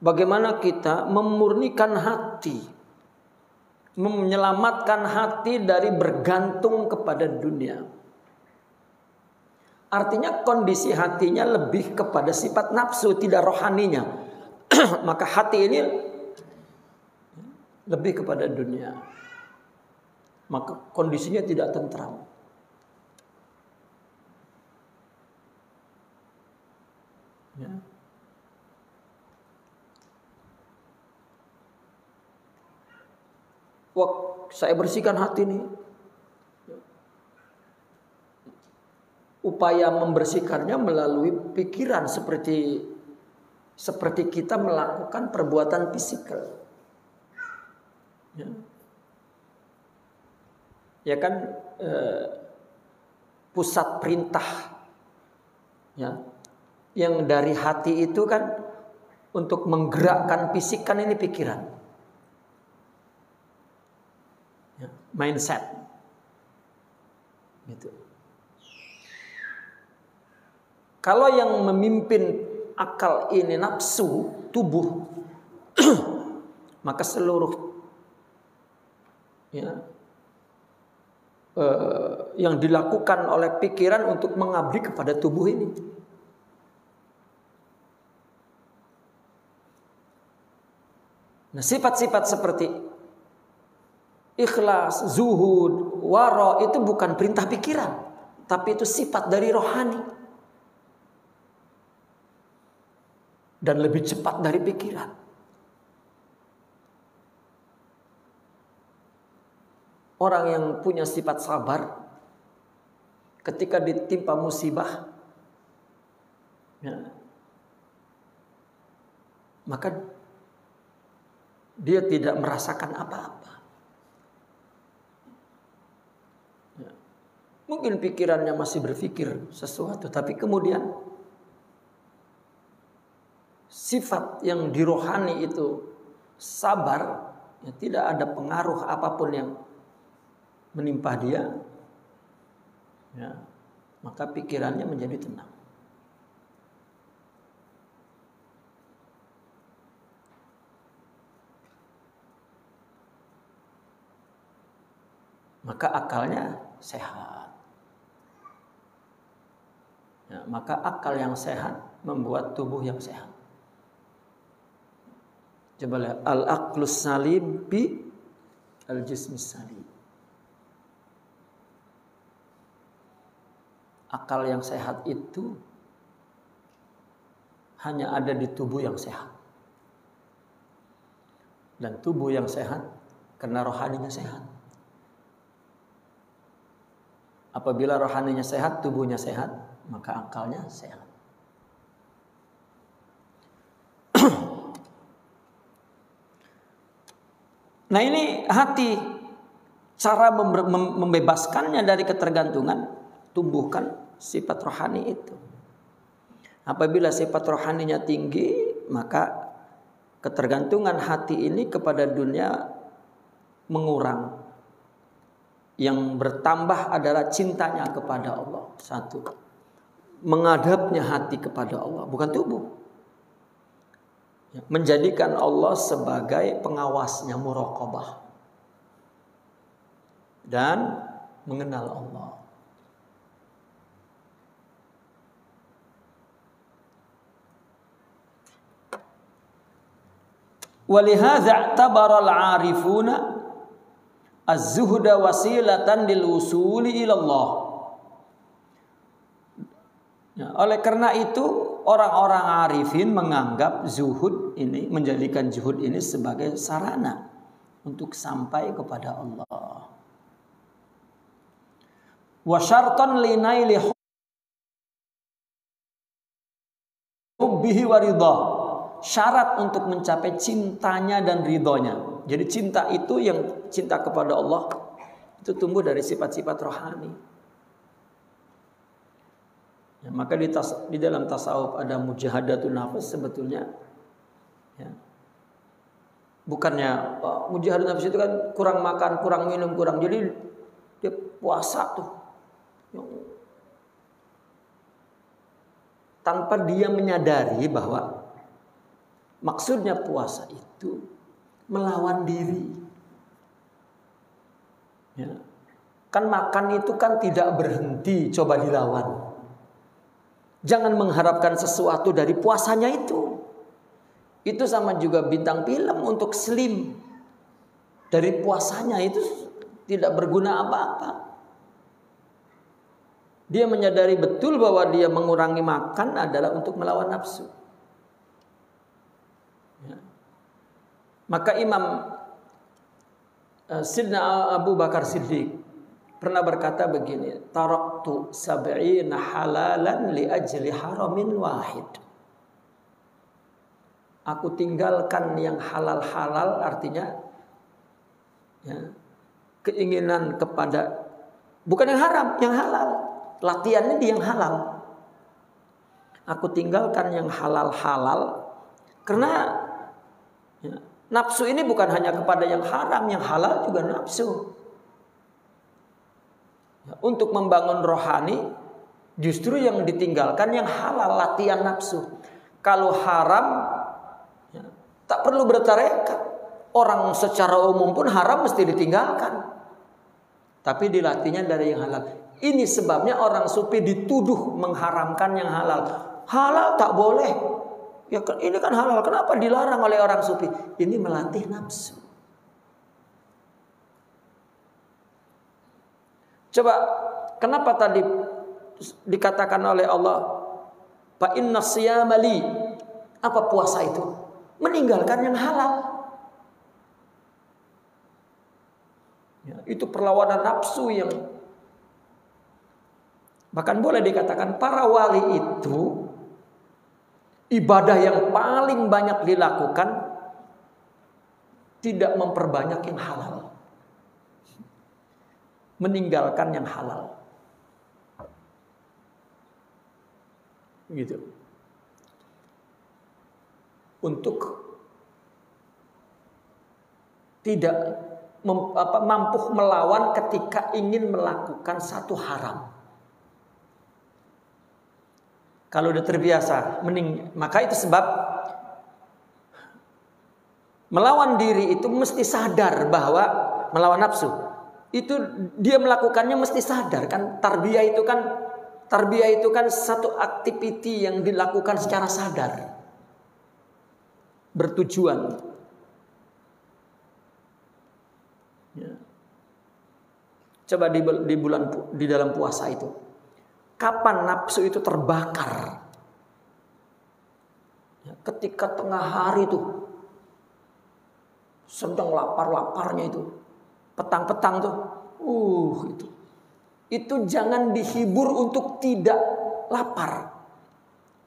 bagaimana kita memurnikan hati, menyelamatkan hati dari bergantung kepada dunia. Artinya kondisi hatinya lebih kepada sifat nafsu, tidak rohaninya. Maka hati ini lebih kepada dunia, maka kondisinya tidak tentram. Ya. Wah, saya bersihkan hati ini. Upaya membersihkannya melalui pikiran seperti kita melakukan perbuatan fisikal. Ya kan, pusat perintah ya, yang dari hati itu kan untuk menggerakkan fisik kan ini pikiran ya, mindset gitu. Kalau yang memimpin akal ini nafsu tubuh maka seluruh ya, yang dilakukan oleh pikiran untuk mengabdi kepada tubuh ini. Nah, sifat-sifat seperti ikhlas, zuhud, wara itu bukan perintah pikiran, tapi itu sifat dari rohani dan lebih cepat dari pikiran. Orang yang punya sifat sabar ketika ditimpa musibah ya, maka dia tidak merasakan apa-apa. Ya. Mungkin pikirannya masih berpikir sesuatu, tapi kemudian sifat yang dirohani itu sabar, ya, tidak ada pengaruh apapun yang menimpa dia, ya, maka pikirannya menjadi tenang. Maka akalnya sehat. Ya, maka akal yang sehat membuat tubuh yang sehat. Coba lihat al-aqlus salim bi al-jismis salim. Akal yang sehat itu hanya ada di tubuh yang sehat. Dan tubuh yang sehat karena rohaninya sehat. Apabila rohaninya sehat, tubuhnya sehat, maka akalnya sehat. Nah, ini hati, cara membebaskannya dari ketergantungan, tumbuhkan sifat rohani itu. Apabila sifat rohaninya tinggi, maka ketergantungan hati ini kepada dunia mengurang. Yang bertambah adalah cintanya kepada Allah. Satu, menghadapnya hati kepada Allah, bukan tubuh. Menjadikan Allah sebagai pengawasnya, muraqabah. Dan mengenal Allah. Walihadza i'tabara al-'arifuna az-zuhda wasilatan lil wusuli ila Allah. Ya, oleh karena itu orang-orang arifin menganggap zuhud ini, menjadikan zuhud ini sebagai sarana untuk sampai kepada Allah. Wa syartan li naili hubbihi wa ridha. Syarat untuk mencapai cintanya dan ridhonya. Jadi cinta itu, yang cinta kepada Allah, itu tumbuh dari sifat-sifat rohani. Ya, maka di dalam tasawuf ada mujahadatun nafs sebetulnya. Ya. Bukannya mujahadatun nafs itu kan kurang makan, kurang minum, kurang. Jadi dia puasa tuh. Tanpa dia menyadari bahwa maksudnya puasa itu melawan diri. Ya. Kan makan itu kan tidak berhenti, coba dilawan. Jangan mengharapkan sesuatu dari puasanya itu. Itu sama juga bintang film untuk slim. Dari puasanya itu tidak berguna apa-apa. Dia menyadari betul bahwa dia mengurangi makan adalah untuk melawan nafsu. Ya. Maka Imam Sidna Abu Bakar Siddiq pernah berkata begini, taraktu sab'ina halalan li ajli haramin wahid. Aku tinggalkan yang halal-halal, artinya ya, keinginan kepada, bukan yang haram, yang halal. Latihannya di yang halal. Aku tinggalkan yang halal-halal karena ya, nafsu ini bukan hanya kepada yang haram, yang halal juga nafsu. Ya, untuk membangun rohani justru yang ditinggalkan yang halal, latihan nafsu. Kalau haram ya, tak perlu bertarekat. Orang secara umum pun haram mesti ditinggalkan. Tapi dilatihnya dari yang halal. Ini sebabnya orang sufi dituduh mengharamkan yang halal. Halal tak boleh. Ya ini kan halal, kenapa dilarang oleh orang sufi? Ini melatih nafsu. Coba, kenapa tadi dikatakan oleh Allah, fa inna siyama li? Apa puasa itu? Meninggalkan yang halal. Ya, itu perlawanan nafsu yang bahkan boleh dikatakan para wali itu ibadah yang paling banyak dilakukan tidak memperbanyak yang halal. Meninggalkan yang halal. Gitu. Untuk tidak mampu melawan ketika ingin melakukan satu haram. Kalau udah terbiasa, maka itu sebab melawan diri itu mesti sadar bahwa melawan nafsu itu dia melakukannya mesti sadar kan. Tarbiyah itu kan satu aktiviti yang dilakukan secara sadar, bertujuan. Ya. Coba di dalam puasa itu. Kapan nafsu itu terbakar? Ya, ketika tengah hari tuh, sedang lapar-laparnya itu, petang-petang tuh, itu jangan dihibur untuk tidak lapar.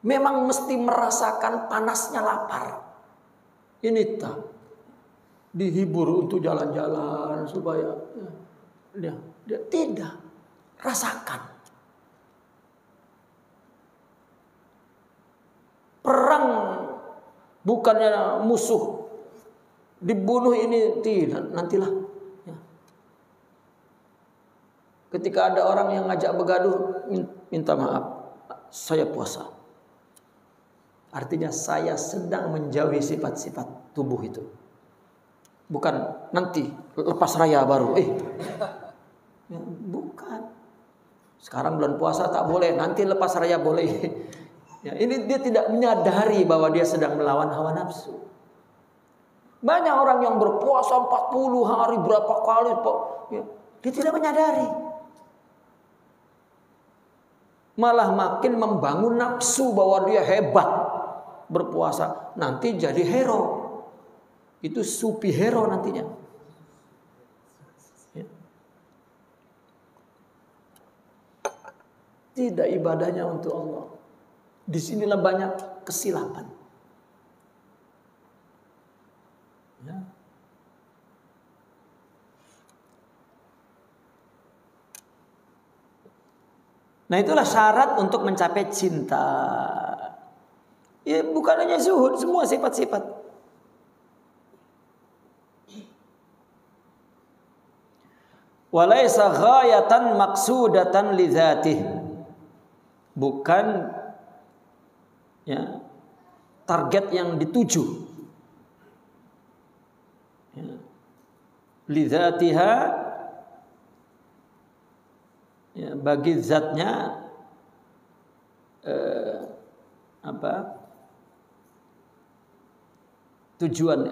Memang mesti merasakan panasnya lapar. Ini tak dihibur untuk jalan-jalan supaya dia tidak rasakan. Perang bukannya musuh dibunuh ini tidak, nantilah. Ya. Ketika ada orang yang ngajak begaduh, minta maaf, saya puasa. Artinya saya sedang menjauhi sifat-sifat tubuh itu. Bukan nanti lepas raya baru. Ya, bukan. Sekarang bulan puasa tak boleh, nanti lepas raya boleh. Ya, ini dia tidak menyadari bahwa dia sedang melawan hawa nafsu. Banyak orang yang berpuasa 40 hari berapa kali, ya, dia tidak menyadari. Malah makin membangun nafsu bahwa dia hebat berpuasa. Nanti jadi hero. Itu supi hero nantinya. Ya. Tidak ibadahnya untuk Allah. Disinilah banyak kesilapan. Ya. Nah itulah syarat untuk mencapai cinta. Ya bukan hanya zuhud, semua sifat-sifat. Walaysa ghayatan maqsudatan li dzatih. Bukan ya target yang dituju. Ya. Li dzatiha, ya, bagi zatnya tujuan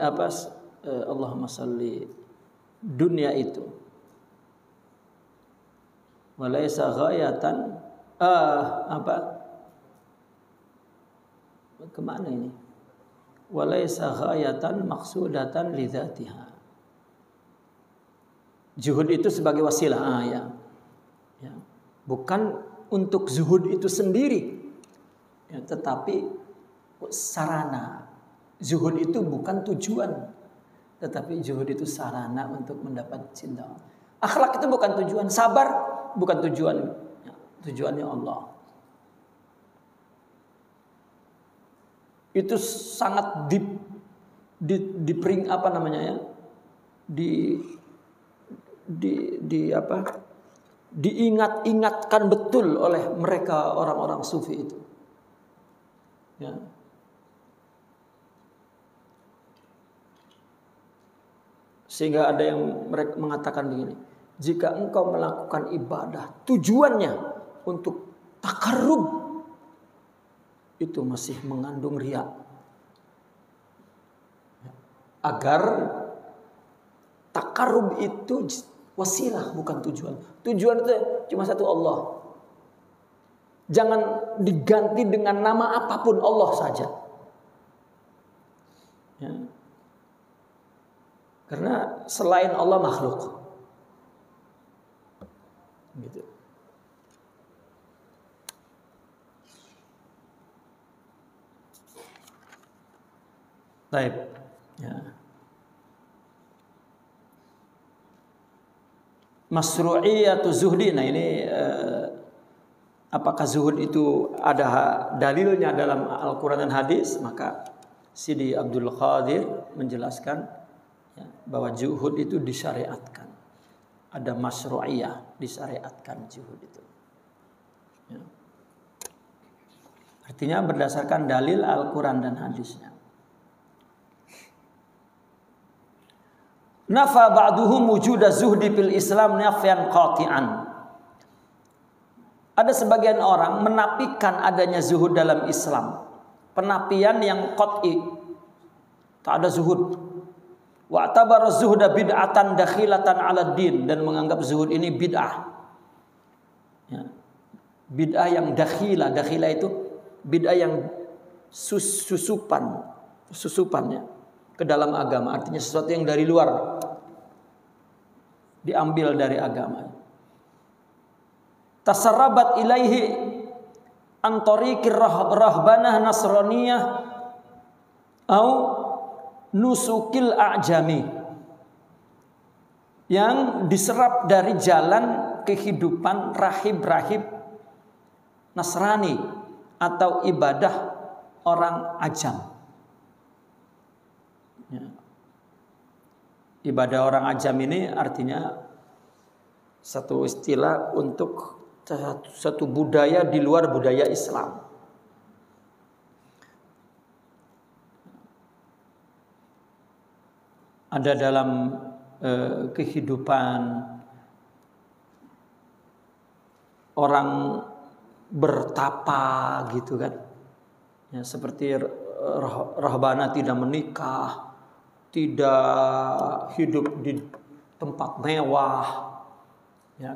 Allahumma salli dunia itu walaysa ghayatan kemana ini walaysa ghayatan maqsudatan li dzatiha. Zuhud itu sebagai wasilah ya. Ya. Bukan untuk zuhud itu sendiri ya, tetapi sarana. Zuhud itu bukan tujuan, tetapi zuhud itu sarana untuk mendapat cinta. Akhlak itu bukan tujuan, sabar bukan tujuan, ya, tujuannya Allah. Itu sangat diingat-ingatkan betul oleh mereka orang-orang sufi itu. Ya. Sehingga ada yang mereka mengatakan begini, jika engkau melakukan ibadah tujuannya untuk takarrub, itu masih mengandung riya. Agar takarrub itu wasilah bukan tujuan. Tujuan itu cuma satu, Allah. Jangan diganti dengan nama apapun, Allah saja. Ya. Karena selain Allah makhluk. Gitu. Baik. Ya. Masru'iyatu zuhdi. Nah ini apakah zuhud itu ada dalilnya dalam Al-Quran dan hadis? Maka Sidi Abdul Qadir menjelaskan ya, bahwa zuhud itu disyariatkan. Ada masru'iyah, disyariatkan zuhud itu. Ya. Artinya berdasarkan dalil Al-Quran dan hadisnya. Nafa ba'duhum wujuda zuhdi fil Islam nafyan qati'an. Ada sebagian orang menafikan adanya zuhud dalam Islam. Penafian yang qat'i. Tak ada zuhud. Wa atabara zuhda bid'atan dakhilatan 'ala din, dan menganggap zuhud ini bid'ah. Ya. Bid'ah yang dakhilah. Dakhilah itu bid'ah yang susupannya ke dalam agama, artinya sesuatu yang dari luar diambil dari agama. Tasarrabat ilaihi an tariqir rahbanah nasraniyah au nusukil a'jami, yang diserap dari jalan kehidupan rahib-rahib Nasrani atau ibadah orang ajam. Ya. Ibadah orang ajam ini artinya satu istilah untuk satu budaya di luar budaya Islam. Ada dalam kehidupan orang bertapa gitu kan. Ya, seperti rahbana tidak menikah. tidak hidup di tempat mewah, ya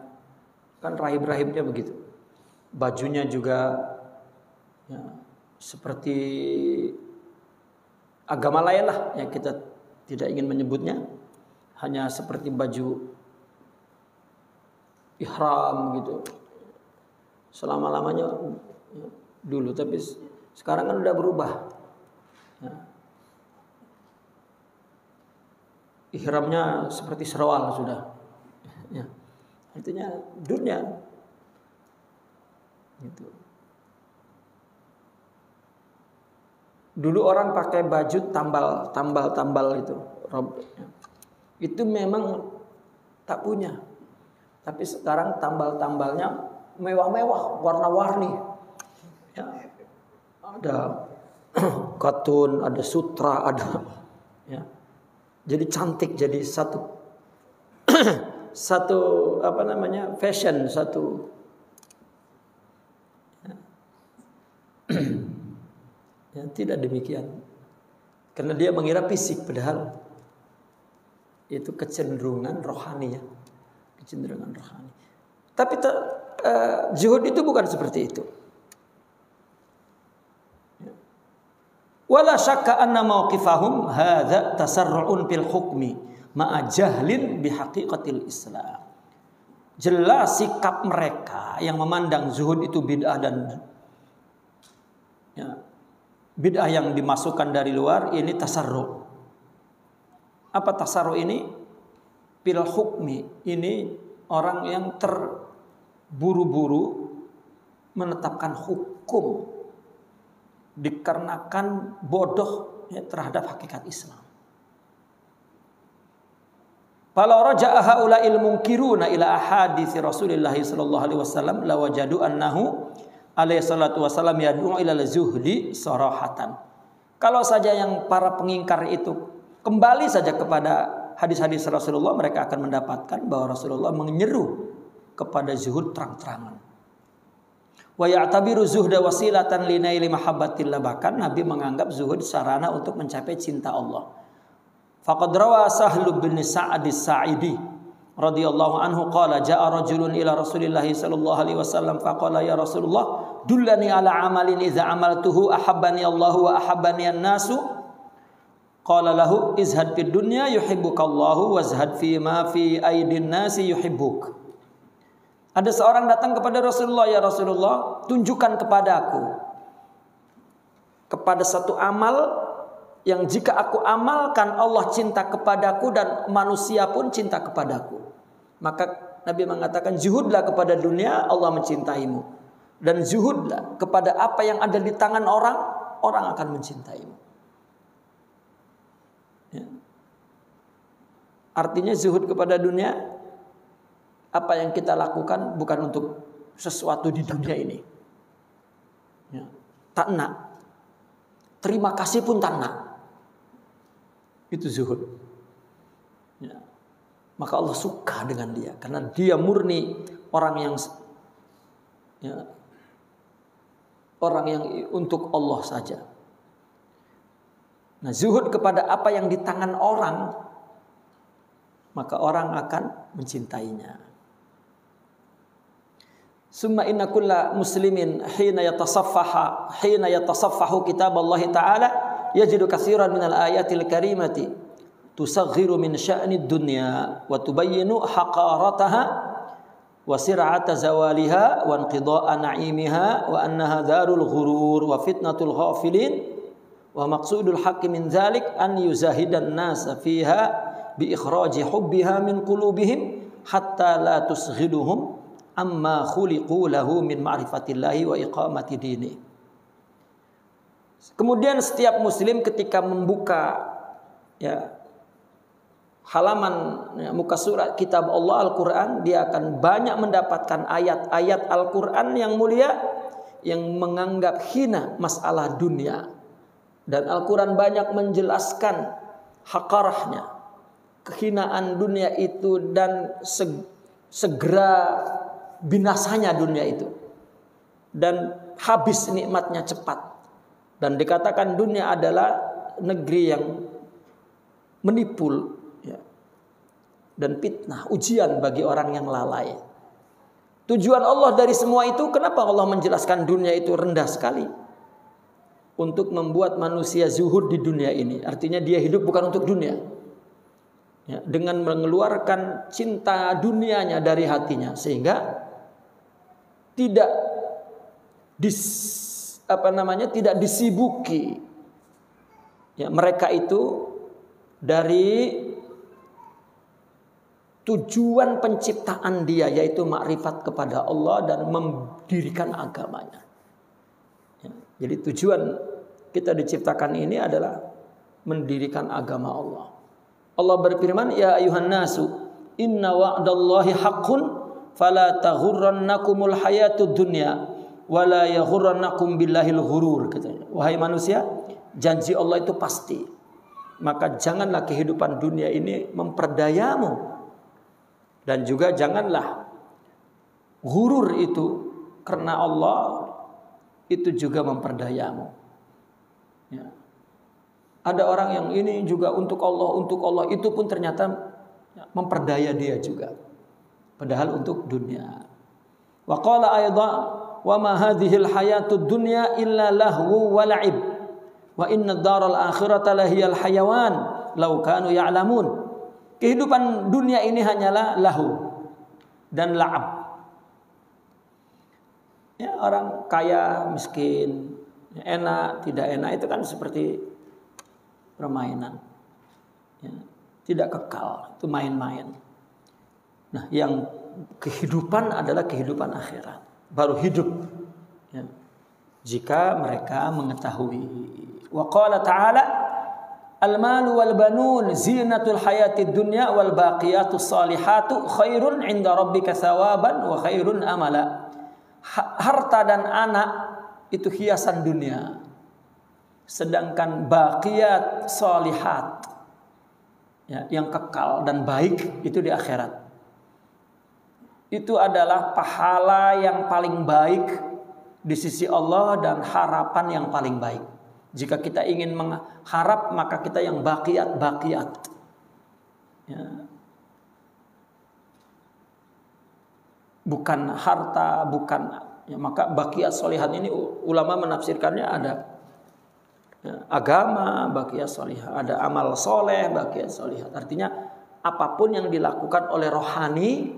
kan rahib-rahibnya begitu. Bajunya juga ya, seperti agama lain lah, yang kita tidak ingin menyebutnya, hanya seperti baju ihram gitu selama-lamanya ya, dulu, tapi sekarang kan udah berubah ya. Ihramnya seperti serwal sudah ya. Artinya dunia gitu. Dulu orang pakai baju tambal itu rob ya. Itu memang tak punya. Tapi sekarang tambal-tambalnya mewah-mewah, warna-warni. Ya. Ada katun, ada sutra, ada ya. Jadi cantik, jadi satu fashion, satu ya, tidak demikian. Karena dia mengira fisik, padahal itu kecenderungan rohani ya. Kecenderungan rohani. Tapi zuhud itu bukan seperti itu. Wala syakka anna mauqifahum hadza tasarru'un fil hukmi ma'a jahlin bihaqiqatil Islam. Jelas sikap mereka yang memandang zuhud itu bid'ah dan ya, bid'ah yang dimasukkan dari luar, ini tasarru'. Apa tasarru' ini? Fil hukmi, ini orang yang terburu-buru menetapkan hukum dikarenakan bodoh ya, terhadap hakikat Islam. Fala raja'a haula'il munkiruna ila ahadits Rasulillah sallallahu alaihi wasallam la wajadu annahu alaihi salatu wasallam yad'u ila zuhdi sarahatan. Kalau saja yang para pengingkar itu kembali saja kepada hadis-hadis Rasulullah, mereka akan mendapatkan bahwa Rasulullah menyeru kepada zuhud terang-terangan. Wa ya'tabiru zuhda wasilatan linaili mahabbatillah, bahkan Nabi menganggap zuhud sarana untuk mencapai cinta Allah. Faqad rawa Sahl bin Sa'd as-Sa'idi radhiyallahu anhu qala ja'a rajulun ila Rasulillah sallallahu alaihi wasallam faqala ya Rasulullah dullani ala amalin idza amaltuhu ahabbani Allah wa ahabbani an-nasu. Qala lahu izhad fid dunya yuhibbukallahu wazhad fi ma fi aidin nasi yuhibbuk. Ada seorang datang kepada Rasulullah, ya Rasulullah, tunjukkan kepadaku kepada satu amal yang jika aku amalkan Allah cinta kepadaku dan manusia pun cinta kepadaku. Maka Nabi mengatakan zuhudlah kepada dunia, Allah mencintaimu, dan zuhudlah kepada apa yang ada di tangan orang, orang akan mencintaimu. Ya. Artinya zuhud kepada dunia, apa yang kita lakukan bukan untuk sesuatu di dunia ini. Ya. Tak nak. Terima kasih pun tak nak. Itu zuhud. Ya. Maka Allah suka dengan dia karena dia murni orang yang ya, orang yang untuk Allah saja. Nah, zuhud kepada apa yang di tangan orang, maka orang akan mencintainya. Summa inna kulla muslimin hina yatasaffahu kitab Allah Ta'ala yajidu katsiran minal ayatil karimati tusaghiru min sya'nid dunya wa tubayyinu haqarataha wa sir'ata zawaliha wa inqida'a na'imiha wa annaha darul ghurur wa fitnatul ghafilin. Wa maqsudul haqqi min dzalik an yuzahidan nasa fiha bi ikhraji hubbiha min qulubihim hatta la tusghiduhum amma khuliqu lahu min ma'rifatillahi wa iqamati dini. Kemudian setiap muslim ketika membuka ya halaman ya, muka surat kitab Allah Al-Qur'an, dia akan banyak mendapatkan ayat-ayat Al-Qur'an yang mulia yang menganggap hina masalah dunia. Dan Al-Quran banyak menjelaskan hakarahnya, kehinaan dunia itu, dan segera binasanya dunia itu, dan habis nikmatnya cepat. Dan dikatakan dunia adalah negeri yang menipu, ya, dan fitnah, ujian bagi orang yang lalai. Tujuan Allah dari semua itu, kenapa Allah menjelaskan dunia itu rendah sekali? Untuk membuat manusia zuhud di dunia ini. Artinya dia hidup bukan untuk dunia. Ya, dengan mengeluarkan cinta dunianya dari hatinya, sehingga tidak tidak disibuki, ya, mereka itu dari tujuan penciptaan dia, yaitu makrifat kepada Allah dan mendirikan agamanya. Ya, jadi tujuan kita diciptakan ini adalah mendirikan agama Allah. Allah berfirman, ya ayuhan nasu, inna wa'dallahi haqqun fala taghurrannakumul hayatud dunya wala yaghurrannakum billahil ghurur, katanya. Wahai manusia, janji Allah itu pasti. Maka janganlah kehidupan dunia ini memperdayamu. Dan juga janganlah ghurur itu, karena Allah itu juga memperdayamu. Ya. Ada orang yang ini juga untuk Allah, itu pun ternyata memperdaya dia juga. Padahal untuk dunia. Wa qala aidan wa ma hadhil hayatud dunya illa lahu wa la'ib wa inna ad-daral akhirata lahiyal hayawan law kanu ya'lamun. Kehidupan dunia ini hanyalah lahu dan la'ab. Ya, orang kaya, miskin, enak, tidak enak, itu kan seperti permainan, ya, tidak kekal, itu main-main. Nah, yang kehidupan adalah kehidupan akhirat, baru hidup, ya, jika mereka mengetahui. Wa qala ta'ala, al-malu wal banun zinatul hayatid dunya wal baqiyatus salihatu khairun 'inda rabbika thawaban wa khairun amala. Harta dan anak itu hiasan dunia. Sedangkan baqiyat sholihat, ya, yang kekal dan baik itu di akhirat. Itu adalah pahala yang paling baik di sisi Allah dan harapan yang paling baik. Jika kita ingin mengharap, maka kita yang baqiyat. Ya. Bukan harta, bukan, ya, maka baqiyat sholihat ini ulama menafsirkannya ada, ya, agama, baqiyat sholihah, ada amal soleh, baqiyat sholihah. Artinya apapun yang dilakukan oleh rohani,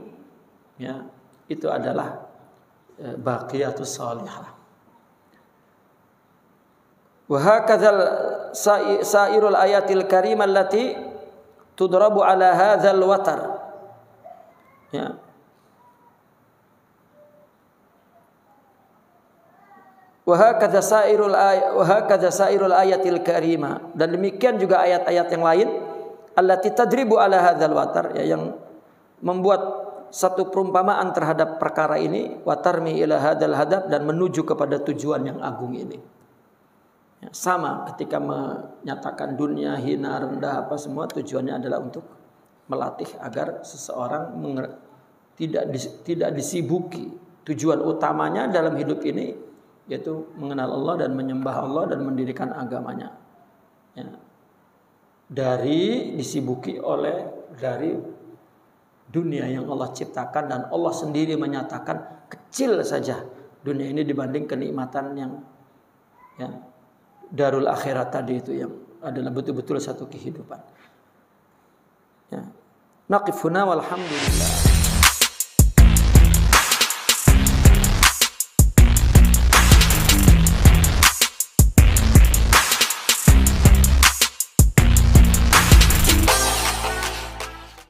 ya, itu adalah baqiyatus sholihah. Wa hakadzal sairul ayatil karimah allati tudrabu ala hadzal watar. Ya. Wa hakadza sairul ayatil karimah, dan demikian juga ayat-ayat yang lain allati tadribu ala hadzal watar, ya, yang membuat satu perumpamaan terhadap perkara ini, watarmi ila hadzal hadab, dan menuju kepada tujuan yang agung ini. Ya, sama ketika menyatakan dunia hina, rendah, apa semua tujuannya adalah untuk melatih agar seseorang tidak disibuki. Tujuan utamanya dalam hidup ini yaitu mengenal Allah dan menyembah Allah dan mendirikan agamanya. Ya. Dari disibuki dari dunia yang Allah ciptakan, dan Allah sendiri menyatakan kecil saja dunia ini dibanding kenikmatan yang, ya, darul akhirat tadi itu, yang adalah betul-betul satu kehidupan. Ya. Naqif huna walhamdulillah.